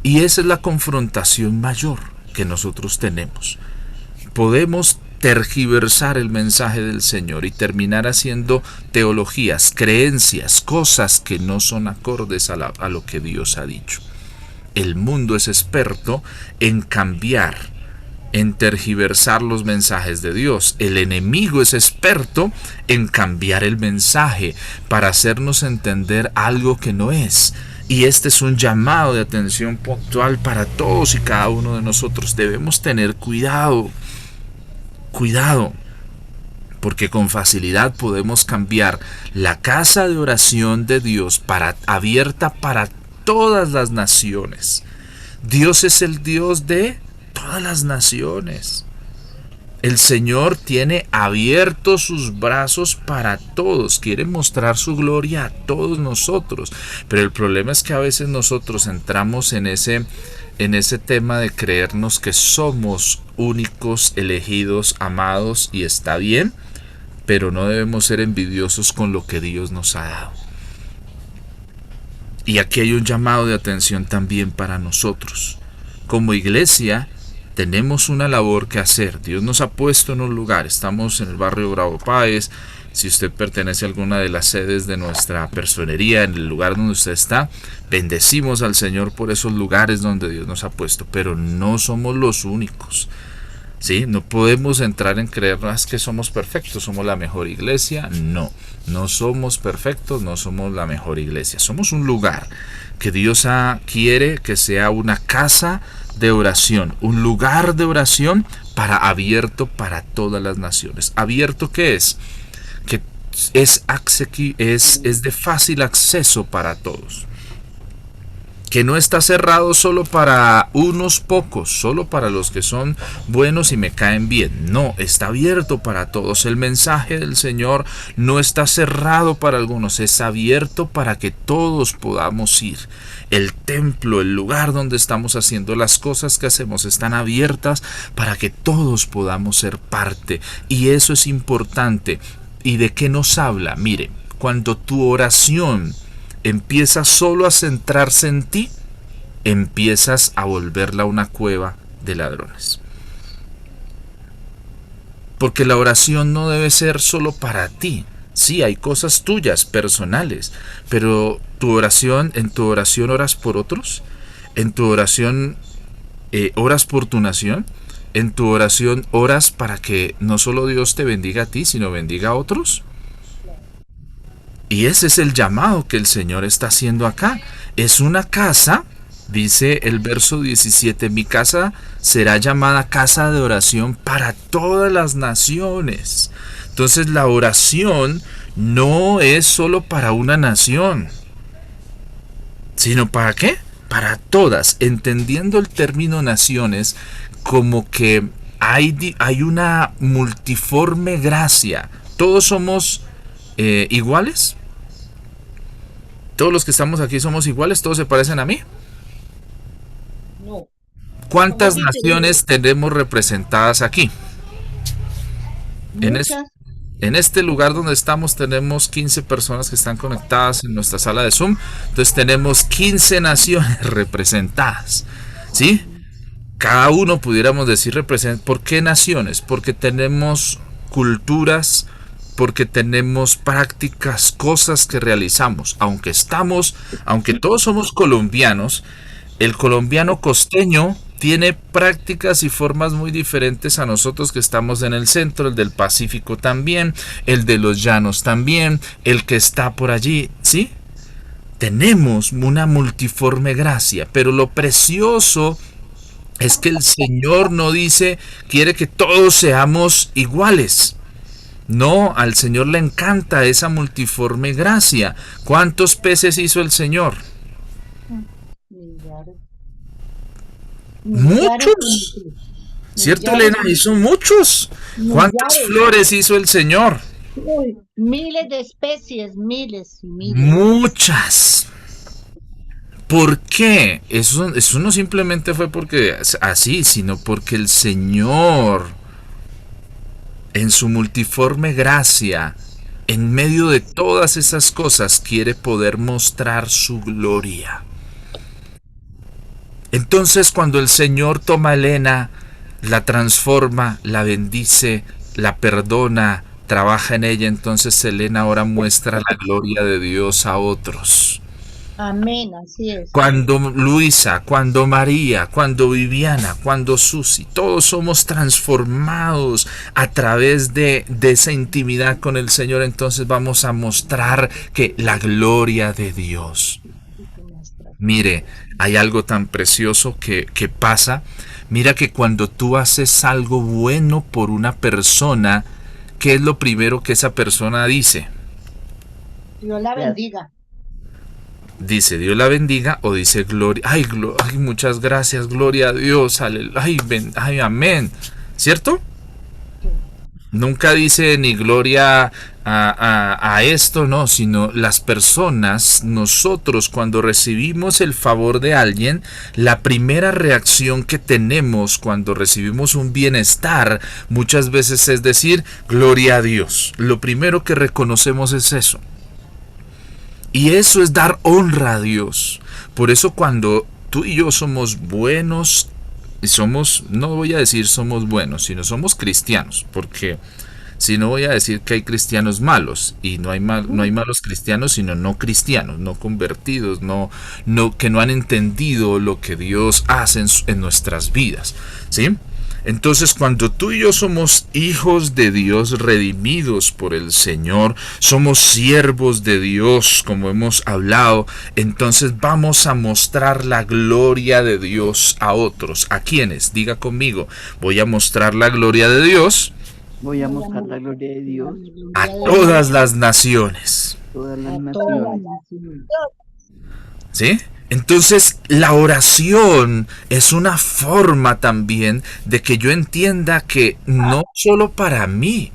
Y esa es la confrontación mayor que nosotros tenemos. Podemos tergiversar el mensaje del Señor y terminar haciendo teologías, creencias, cosas que no son acordes a lo que Dios ha dicho. El mundo es experto en cambiar, en tergiversar los mensajes de Dios. El enemigo es experto en cambiar el mensaje para hacernos entender algo que no es. Y este es un llamado de atención puntual para todos y cada uno de nosotros. Debemos tener cuidado, porque con facilidad podemos cambiar la casa de oración de Dios abierta para todas las naciones. Dios es el Dios de todas las naciones. El Señor tiene abiertos sus brazos para todos, quiere mostrar su gloria a todos nosotros, pero el problema es que a veces nosotros entramos en ese tema de creernos que somos únicos, elegidos, amados, y está bien, pero no debemos ser envidiosos con lo que Dios nos ha dado. Y aquí hay un llamado de atención también para nosotros. Como iglesia tenemos una labor que hacer. Dios nos ha puesto en un lugar. Estamos en el barrio Bravo Páez. Si usted pertenece a alguna de las sedes de nuestra personería, en el lugar donde usted está, bendecimos al Señor por esos lugares donde Dios nos ha puesto. Pero no somos los únicos. ¿Sí? No podemos entrar en creernos que somos perfectos, somos la mejor iglesia. No somos perfectos, no somos la mejor iglesia. Somos un lugar que Dios quiere que sea una casa de oración, un lugar de oración abierto para todas las naciones. ¿Abierto qué es? Que es de fácil acceso para todos. Que no está cerrado solo para unos pocos, solo para los que son buenos y me caen bien. No, está abierto para todos. El mensaje del Señor no está cerrado para algunos, es abierto para que todos podamos ir. El templo, el lugar donde estamos haciendo las cosas que hacemos, están abiertas para que todos podamos ser parte. Y eso es importante. ¿Y de qué nos habla? Mire, cuando tu oración empieza solo a centrarse en ti, empiezas a volverla una cueva de ladrones. Porque la oración no debe ser solo para ti. Sí, hay cosas tuyas, personales, pero en tu oración oras por otros, en tu oración oras por tu nación, en tu oración oras para que no solo Dios te bendiga a ti, sino bendiga a otros. Y ese es el llamado que el Señor está haciendo acá. Es una casa, dice el verso 17, mi casa será llamada casa de oración para todas las naciones. Entonces la oración no es solo para una nación, sino ¿para qué? Para todas, entendiendo el término naciones como que hay una multiforme gracia. Todos somos iguales. ¿Todos los que estamos aquí somos iguales? ¿Todos se parecen a mí? No. ¿Cuántas naciones tenemos representadas aquí? En este lugar donde estamos tenemos 15 personas que están conectadas en nuestra sala de Zoom. Entonces tenemos 15 naciones representadas. ¿Sí? Cada uno pudiéramos decir representa. ¿Por qué naciones? Porque tenemos culturas, porque tenemos prácticas, cosas que realizamos. Aunque todos somos colombianos, el colombiano costeño tiene prácticas y formas muy diferentes a nosotros que estamos en el centro, el del Pacífico también, el de los llanos también, el que está por allí, ¿sí? Tenemos una multiforme gracia, pero lo precioso es que el Señor no quiere que todos seamos iguales. No, al Señor le encanta esa multiforme gracia. ¿Cuántos peces hizo el Señor? Millares. Muchos. ¿Cierto, Elena? Hizo muchos. ¿Cuántas flores hizo el Señor? Uy, miles de especies, miles y miles. Muchas. ¿Por qué? Eso no simplemente fue porque así, sino porque el Señor, en su multiforme gracia, en medio de todas esas cosas, quiere poder mostrar su gloria. Entonces, cuando el Señor toma a Elena, la transforma, la bendice, la perdona, trabaja en ella, entonces Elena ahora muestra la gloria de Dios a otros. Amén, así es. Cuando Luisa, cuando María, cuando Viviana, cuando Susi, todos somos transformados a través de esa intimidad con el Señor, entonces vamos a mostrar que la gloria de Dios. Mire, hay algo tan precioso que pasa. Mira que cuando tú haces algo bueno por una persona, ¿qué es lo primero que esa persona dice? Dios la bendiga. Dice Dios la bendiga o dice gloria. Ay, muchas gracias, gloria a Dios. Ay, amén. ¿Cierto? Nunca dice ni gloria a esto, no, sino las personas, nosotros cuando recibimos el favor de alguien, la primera reacción que tenemos cuando recibimos un bienestar muchas veces es decir, gloria a Dios. Lo primero que reconocemos es eso. Y eso es dar honra a Dios. Por eso cuando tú y yo somos buenos, no voy a decir somos buenos, sino somos cristianos, porque si no voy a decir que hay cristianos malos, y no hay malos cristianos, sino no cristianos, no convertidos, que no han entendido lo que Dios hace en nuestras vidas, ¿sí? Entonces, cuando tú y yo somos hijos de Dios, redimidos por el Señor, somos siervos de Dios, como hemos hablado, entonces vamos a mostrar la gloria de Dios a otros. ¿A quiénes? Diga conmigo, voy a mostrar la gloria de Dios. Voy a mostrar la gloria de Dios a todas las naciones. Todas las naciones. ¿Sí? Entonces la oración es una forma también de que yo entienda que no solo para mí.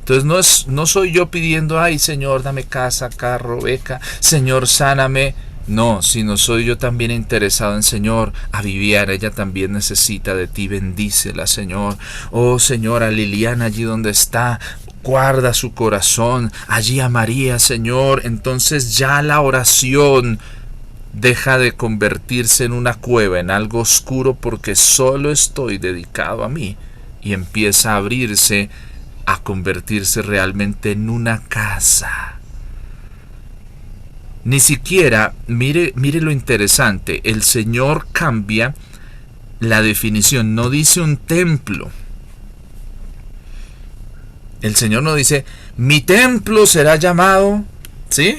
Entonces no soy yo pidiendo, ay Señor, dame casa, carro, beca, Señor, sáname. No, sino soy yo también interesado en Señor, a Viviana, ella también necesita de ti, bendícela Señor. Oh Señor, a Liliana allí donde está, guarda su corazón, allí a María Señor. Entonces ya la oración deja de convertirse en una cueva, en algo oscuro, porque solo estoy dedicado a mí, y empieza a abrirse, a convertirse realmente en una casa. Ni siquiera, mire lo interesante, el Señor cambia la definición, no dice un templo. El Señor no dice, mi templo será llamado, ¿sí?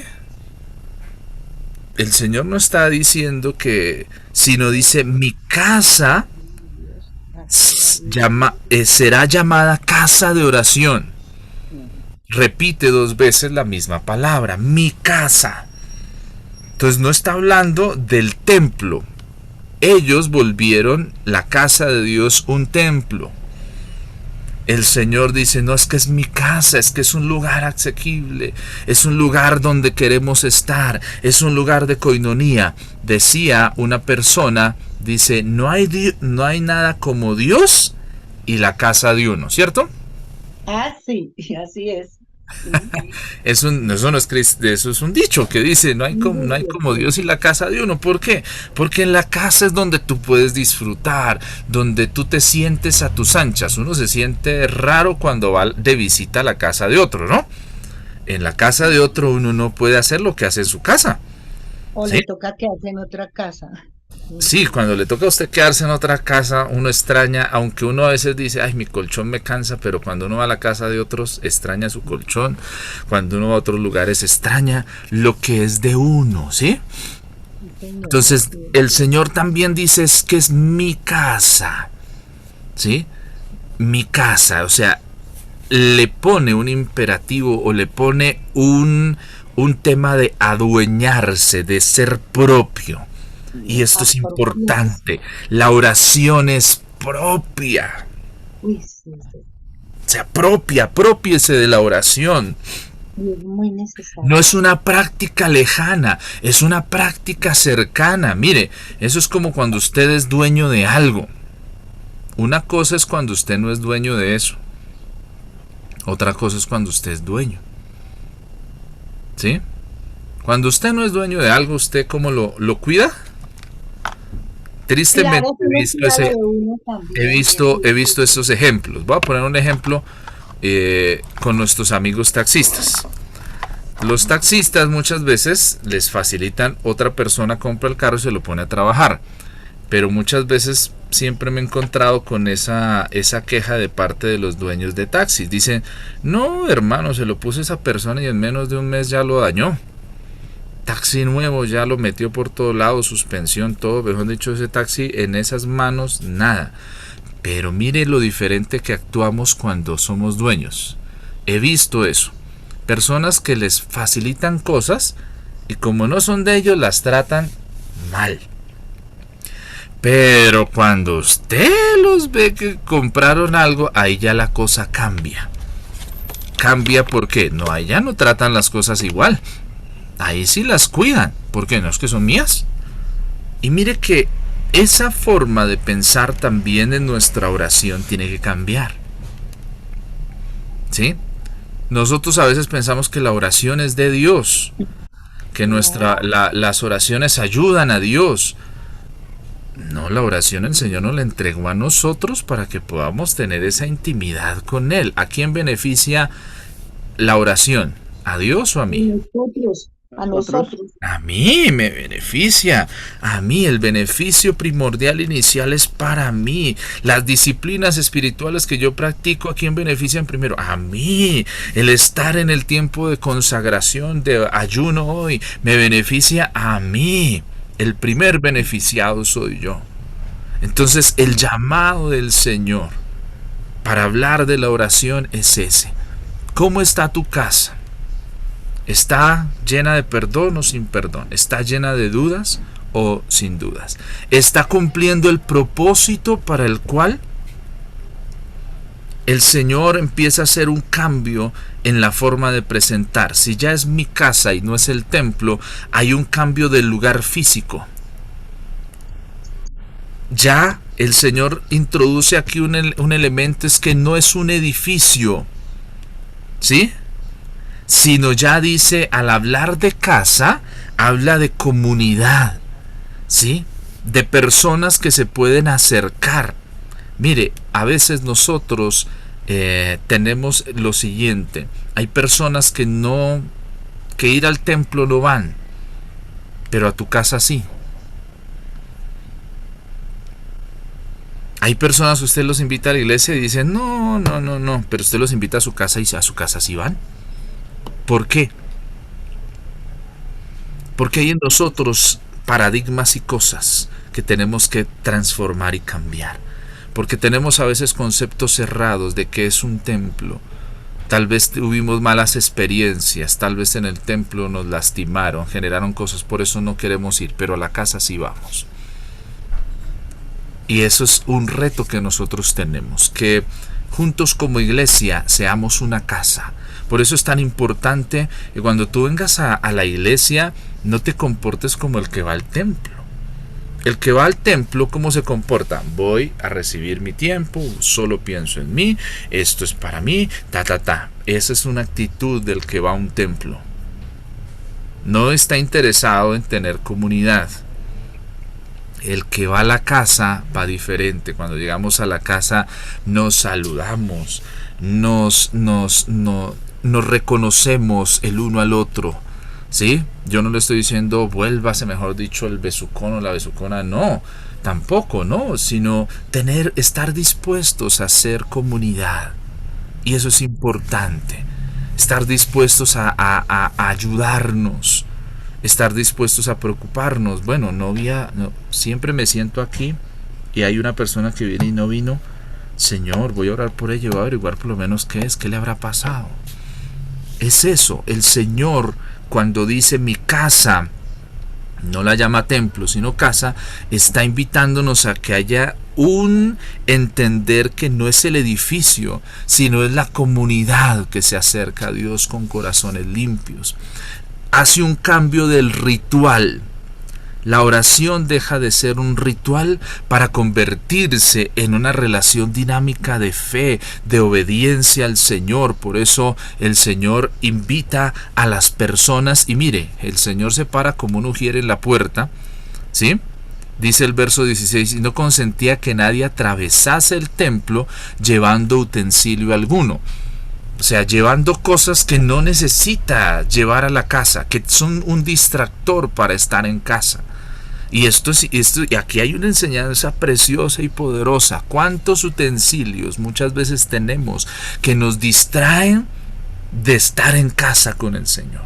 El Señor no está diciendo que, sino dice, mi casa será llamada casa de oración. Repite 2 veces la misma palabra, mi casa. Entonces no está hablando del templo. Ellos volvieron la casa de Dios un templo. El Señor dice, no es que es mi casa, es que es un lugar asequible, es un lugar donde queremos estar, es un lugar de coinonía. Decía una persona, dice, no hay nada como Dios y la casa de uno, ¿cierto? Ah, sí, así es. Eso es un dicho que dice, no hay como Dios y la casa de uno. ¿Por qué? Porque en la casa es donde tú puedes disfrutar, donde tú te sientes a tus anchas. Uno se siente raro cuando va de visita a la casa de otro, ¿no? En la casa de otro uno no puede hacer lo que hace en su casa. O ¿sí? le toca quedarse en otra casa. Sí, cuando le toca a usted quedarse en otra casa, uno extraña, aunque uno a veces dice, ay, mi colchón me cansa, pero cuando uno va a la casa de otros, extraña su colchón. Cuando uno va a otros lugares, extraña lo que es de uno, ¿sí? Entonces, el Señor también dice es que es mi casa, ¿sí? Mi casa, o sea, le pone un imperativo o le pone un tema de adueñarse, de ser propio. Y esto es importante. La oración es propia. Uy, sí, sí. Se apropia, apropiese de la oración. Y es muy necesario. No es una práctica lejana, es una práctica cercana. Mire, eso es como cuando usted es dueño de algo. Una cosa es cuando usted no es dueño de eso. Otra cosa es cuando usted es dueño. ¿Sí? Cuando usted no es dueño de algo, ¿usted cómo lo cuida? Tristemente Claro, he visto he visto esos ejemplos. Voy a poner un ejemplo con nuestros amigos taxistas. Los taxistas muchas veces les facilitan, otra persona compra el carro y se lo pone a trabajar. Pero muchas veces siempre me he encontrado con esa queja de parte de los dueños de taxis. Dicen, no hermano, se lo puso esa persona y en menos de un mes ya lo dañó. Taxi nuevo, ya lo metió por todos lados, suspensión, todo, mejor dicho, ese taxi en esas manos, nada. Pero mire lo diferente que actuamos cuando somos dueños. He visto eso. Personas que les facilitan cosas y como no son de ellos, las tratan mal. Pero cuando usted los ve que compraron algo, ahí ya la cosa cambia. Cambia porque no, ahí ya no tratan las cosas igual. Ahí sí las cuidan, porque no es que son mías. Y mire que esa forma de pensar también en nuestra oración tiene que cambiar. ¿Sí? Nosotros a veces pensamos que la oración es de Dios, que las oraciones ayudan a Dios. No, la oración el Señor nos la entregó a nosotros para que podamos tener esa intimidad con Él. ¿A quién beneficia la oración? ¿A Dios o a mí? A nosotros. A mí me beneficia. A mí el beneficio primordial inicial es para mí. Las disciplinas espirituales que yo practico, ¿a quién benefician primero? A mí. El estar en el tiempo de consagración, de ayuno hoy, me beneficia a mí. El primer beneficiado soy yo. Entonces el llamado del Señor para hablar de la oración es ese. ¿Cómo está tu casa? ¿Está llena de perdón o sin perdón? ¿Está llena de dudas o sin dudas? ¿Está cumpliendo el propósito para el cual el Señor empieza a hacer un cambio en la forma de presentar? Si ya es mi casa y no es el templo, hay un cambio del lugar físico. Ya el Señor introduce aquí un elemento, es que no es un edificio, ¿sí? Sino ya dice, al hablar de casa, habla de comunidad, ¿sí? De personas que se pueden acercar. Mire, a veces nosotros tenemos lo siguiente, hay personas que ir al templo no van, pero a tu casa sí. Hay personas que usted los invita a la iglesia y dicen, no, pero usted los invita a su casa y a su casa sí van. ¿Por qué? Porque hay en nosotros paradigmas y cosas que tenemos que transformar y cambiar. Porque tenemos a veces conceptos cerrados de qué es un templo. Tal vez tuvimos malas experiencias, tal vez en el templo nos lastimaron, generaron cosas, por eso no queremos ir, pero a la casa sí vamos. Y eso es un reto que nosotros tenemos, que juntos como iglesia seamos una casa. Por eso es tan importante que cuando tú vengas a la iglesia no te comportes como el que va al templo. El que va al templo, ¿cómo se comporta? Voy a recibir mi tiempo, solo pienso en mí, esto es para mí, Esa es una actitud del que va a un templo. No está interesado en tener comunidad. El que va a la casa va diferente. Cuando llegamos a la casa nos saludamos, nos reconocemos el uno al otro, ¿sí? Yo no le estoy diciendo vuélvase, mejor dicho, el besucón o la besucona, no, tampoco, no, sino estar dispuestos a hacer comunidad. Y eso es importante, estar dispuestos a ayudarnos, estar dispuestos a preocuparnos. Bueno, siempre me siento aquí y hay una persona que viene y no vino. Señor, voy a orar por ella, voy a averiguar por lo menos qué es, qué le habrá pasado. Es eso, el Señor cuando dice mi casa, no la llama templo, sino casa, está invitándonos a que haya un entender que no es el edificio, sino es la comunidad que se acerca a Dios con corazones limpios. Hace un cambio del ritual. La oración deja de ser un ritual para convertirse en una relación dinámica de fe, de obediencia al Señor. Por eso el Señor invita a las personas, y mire, el Señor se para como un ujier en la puerta, ¿sí? Dice el verso 16, y no consentía que nadie atravesase el templo llevando utensilio alguno. O sea, llevando cosas que no necesita llevar a la casa, que son un distractor para estar en casa. Y y aquí hay una enseñanza preciosa y poderosa. ¿Cuántos utensilios muchas veces tenemos que nos distraen de estar en casa con el Señor?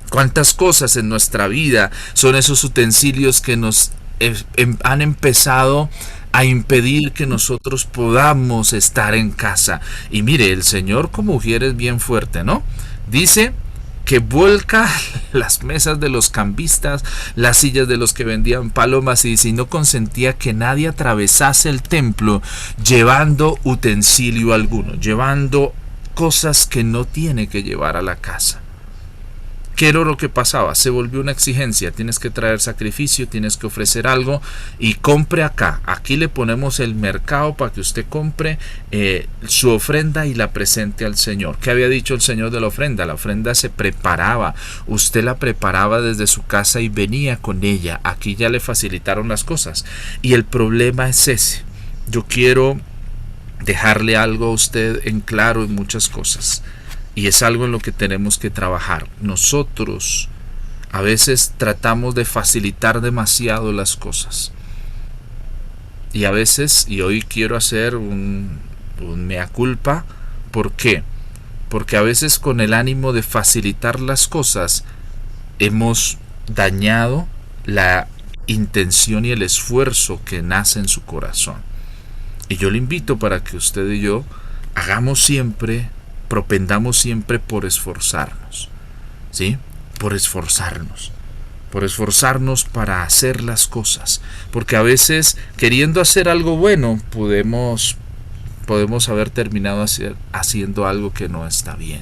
¿Cuántas cosas en nuestra vida son esos utensilios que nos han empezado a impedir que nosotros podamos estar en casa? Y mire, el Señor como ujier es bien fuerte, ¿no? Dice que vuelca las mesas de los cambistas, las sillas de los que vendían palomas, y si no consentía que nadie atravesase el templo llevando utensilio alguno, llevando cosas que no tiene que llevar a la casa. ¿Qué era lo que pasaba? Se volvió una exigencia. Tienes que traer sacrificio, tienes que ofrecer algo y compre acá. Aquí le ponemos el mercado para que usted compre su ofrenda y la presente al Señor. ¿Qué había dicho el Señor de la ofrenda? La ofrenda se preparaba. Usted la preparaba desde su casa y venía con ella. Aquí ya le facilitaron las cosas. Y el problema es ese. Yo quiero dejarle algo a usted en claro en muchas cosas. Y es algo en lo que tenemos que trabajar. Nosotros a veces tratamos de facilitar demasiado las cosas. Y a veces, y hoy quiero hacer un mea culpa. ¿Por qué? Porque a veces con el ánimo de facilitar las cosas hemos dañado la intención y el esfuerzo que nace en su corazón. Y yo le invito para que usted y yo propendamos siempre por esforzarnos, ¿sí? Por esforzarnos para hacer las cosas, porque a veces queriendo hacer algo bueno podemos haber terminado haciendo algo que no está bien.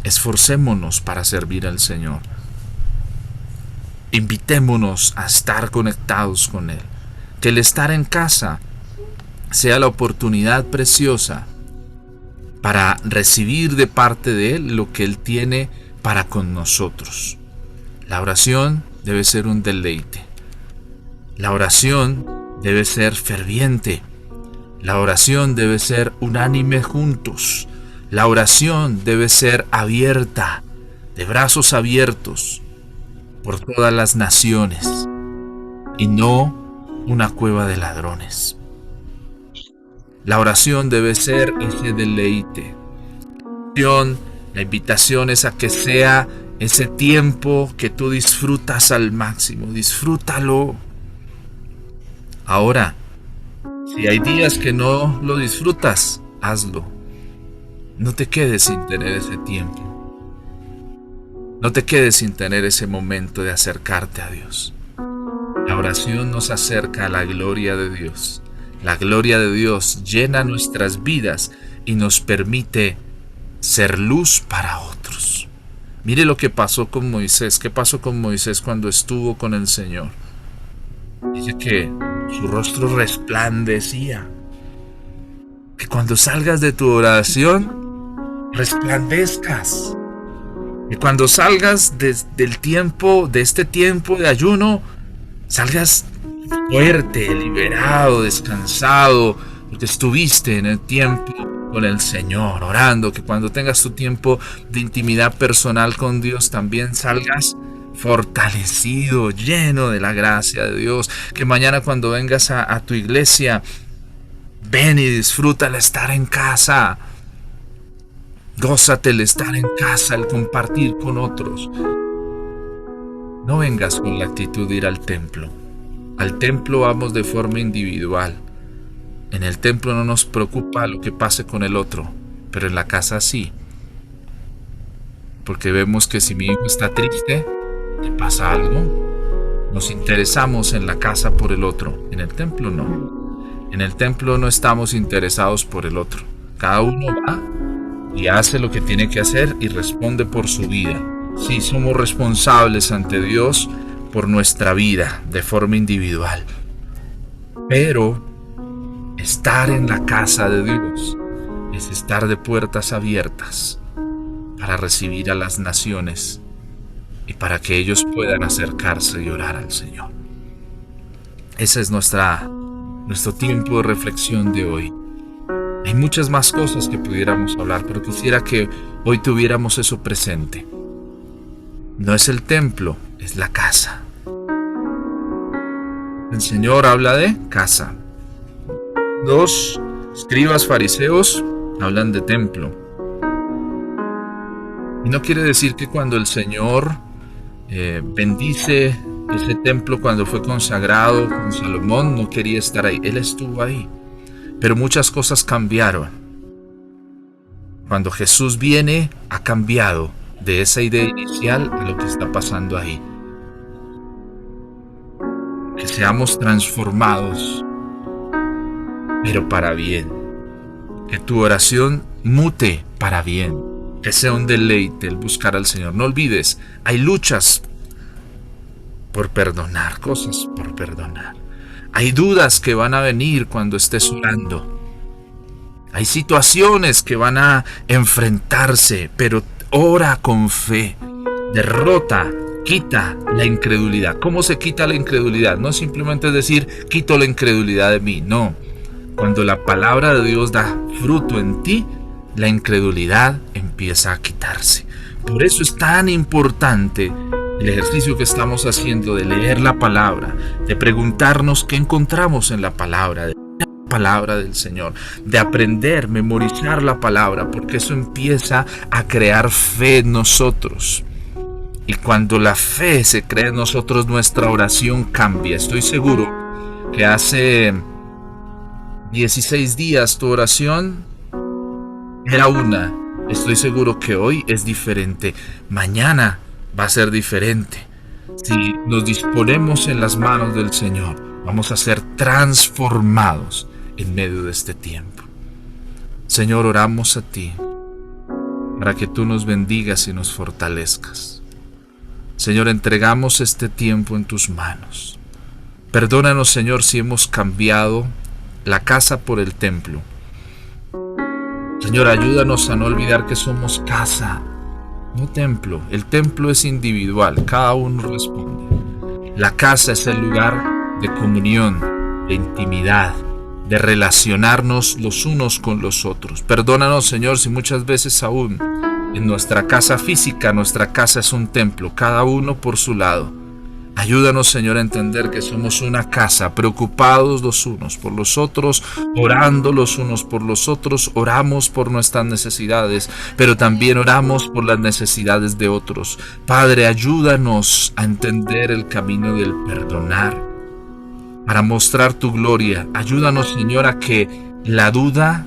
Esforcémonos para servir al Señor. Invitémonos a estar conectados con Él. Que el estar en casa sea la oportunidad preciosa para recibir de parte de Él lo que Él tiene para con nosotros. La oración debe ser un deleite. La oración debe ser ferviente. La oración debe ser unánime juntos. La oración debe ser abierta, de brazos abiertos, por todas las naciones, y no una cueva de ladrones. La oración debe ser ese deleite. La invitación es a que sea ese tiempo que tú disfrutas al máximo. Disfrútalo. Ahora, si hay días que no lo disfrutas, hazlo. No te quedes sin tener ese tiempo. No te quedes sin tener ese momento de acercarte a Dios. La oración nos acerca a la gloria de Dios. La gloria de Dios llena nuestras vidas y nos permite ser luz para otros. Mire lo que pasó con Moisés. ¿Qué pasó con Moisés cuando estuvo con el Señor? Dice que su rostro resplandecía. Que cuando salgas de tu oración, resplandezcas. Que cuando salgas de este tiempo de ayuno, salgas fuerte, liberado, descansado, porque estuviste en el tiempo con el Señor, orando. Que cuando tengas tu tiempo de intimidad personal con Dios, también salgas fortalecido, lleno de la gracia de Dios. Que mañana cuando vengas a tu iglesia, ven y disfruta el estar en casa. Gózate el estar en casa, el compartir con otros. No vengas con la actitud de ir al templo. Al templo vamos de forma individual. En el templo no nos preocupa lo que pase con el otro, pero en la casa sí. Porque vemos que si mi hijo está triste, ¿le pasa algo? Nos interesamos en la casa por el otro. En el templo no. En el templo no estamos interesados por el otro. Cada uno va y hace lo que tiene que hacer y responde por su vida. Sí, somos responsables ante Dios por nuestra vida de forma individual. Pero estar en la casa de Dios es estar de puertas abiertas para recibir a las naciones y para que ellos puedan acercarse y orar al Señor. Ese es nuestro tiempo de reflexión de hoy. Hay muchas más cosas que pudiéramos hablar, pero quisiera que hoy tuviéramos eso presente. No es el templo, es la casa. El Señor habla de casa. Los escribas fariseos hablan de templo. Y no quiere decir que cuando el Señor bendice ese templo cuando fue consagrado con Salomón, no quería estar ahí. Él estuvo ahí. Pero muchas cosas cambiaron. Cuando Jesús viene, ha cambiado de esa idea inicial a lo que está pasando ahí. Que seamos transformados, pero para bien. Que tu oración mute para bien. Que sea un deleite el buscar al Señor. No olvides, hay luchas por perdonar, cosas por perdonar. Hay dudas que van a venir cuando estés orando. Hay situaciones que van a enfrentarse, pero ora con fe. Derrota, quita la incredulidad. ¿Cómo se quita la incredulidad? No simplemente decir, quito la incredulidad de mí. No. Cuando la palabra de Dios da fruto en ti, la incredulidad empieza a quitarse. Por eso es tan importante el ejercicio que estamos haciendo de leer la palabra, de preguntarnos qué encontramos en la palabra, de la palabra del Señor, de aprender, memorizar la palabra, porque eso empieza a crear fe en nosotros. Y cuando la fe se crea en nosotros, nuestra oración cambia. Estoy seguro que hace 16 días tu oración era una. Estoy seguro que hoy es diferente. Mañana va a ser diferente. Si nos disponemos en las manos del Señor, vamos a ser transformados en medio de este tiempo. Señor, oramos a ti para que tú nos bendigas y nos fortalezcas. Señor, entregamos este tiempo en tus manos. Perdónanos, Señor, si hemos cambiado la casa por el templo. Señor, ayúdanos a no olvidar que somos casa, no templo. El templo es individual, cada uno responde. La casa es el lugar de comunión, de intimidad, de relacionarnos los unos con los otros. Perdónanos, Señor, si muchas veces aún en nuestra casa física, nuestra casa es un templo, cada uno por su lado. Ayúdanos, Señor, a entender que somos una casa, preocupados los unos por los otros, orando los unos por los otros, oramos por nuestras necesidades, pero también oramos por las necesidades de otros. Padre, ayúdanos a entender el camino del perdonar, para mostrar tu gloria. Ayúdanos, Señor, a que la duda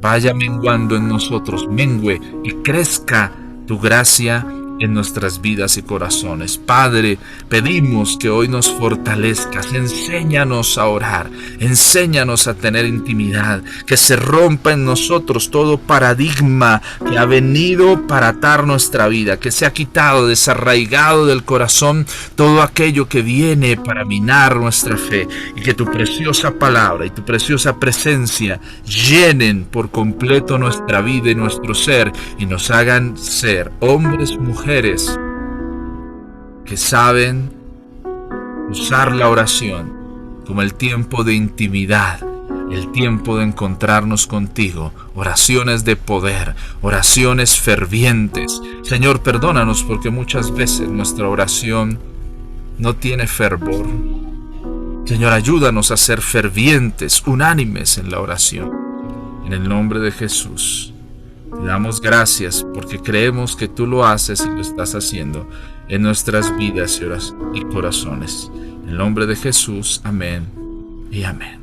vaya menguando en nosotros, mengue y crezca tu gracia en nuestras vidas y corazones. Padre, pedimos que hoy nos fortalezcas, enséñanos a orar, enséñanos a tener intimidad, que se rompa en nosotros todo paradigma que ha venido para atar nuestra vida, que se ha quitado, desarraigado del corazón todo aquello que viene para minar nuestra fe, y que tu preciosa palabra y tu preciosa presencia llenen por completo nuestra vida y nuestro ser, y nos hagan ser hombres, mujeres, que saben usar la oración como el tiempo de intimidad, el tiempo de encontrarnos contigo, oraciones de poder, oraciones fervientes. Señor, perdónanos porque muchas veces nuestra oración no tiene fervor. Señor, ayúdanos a ser fervientes, unánimes en la oración. En el nombre de Jesús. Te damos gracias porque creemos que tú lo haces y lo estás haciendo en nuestras vidas y corazones. En el nombre de Jesús, amén y amén.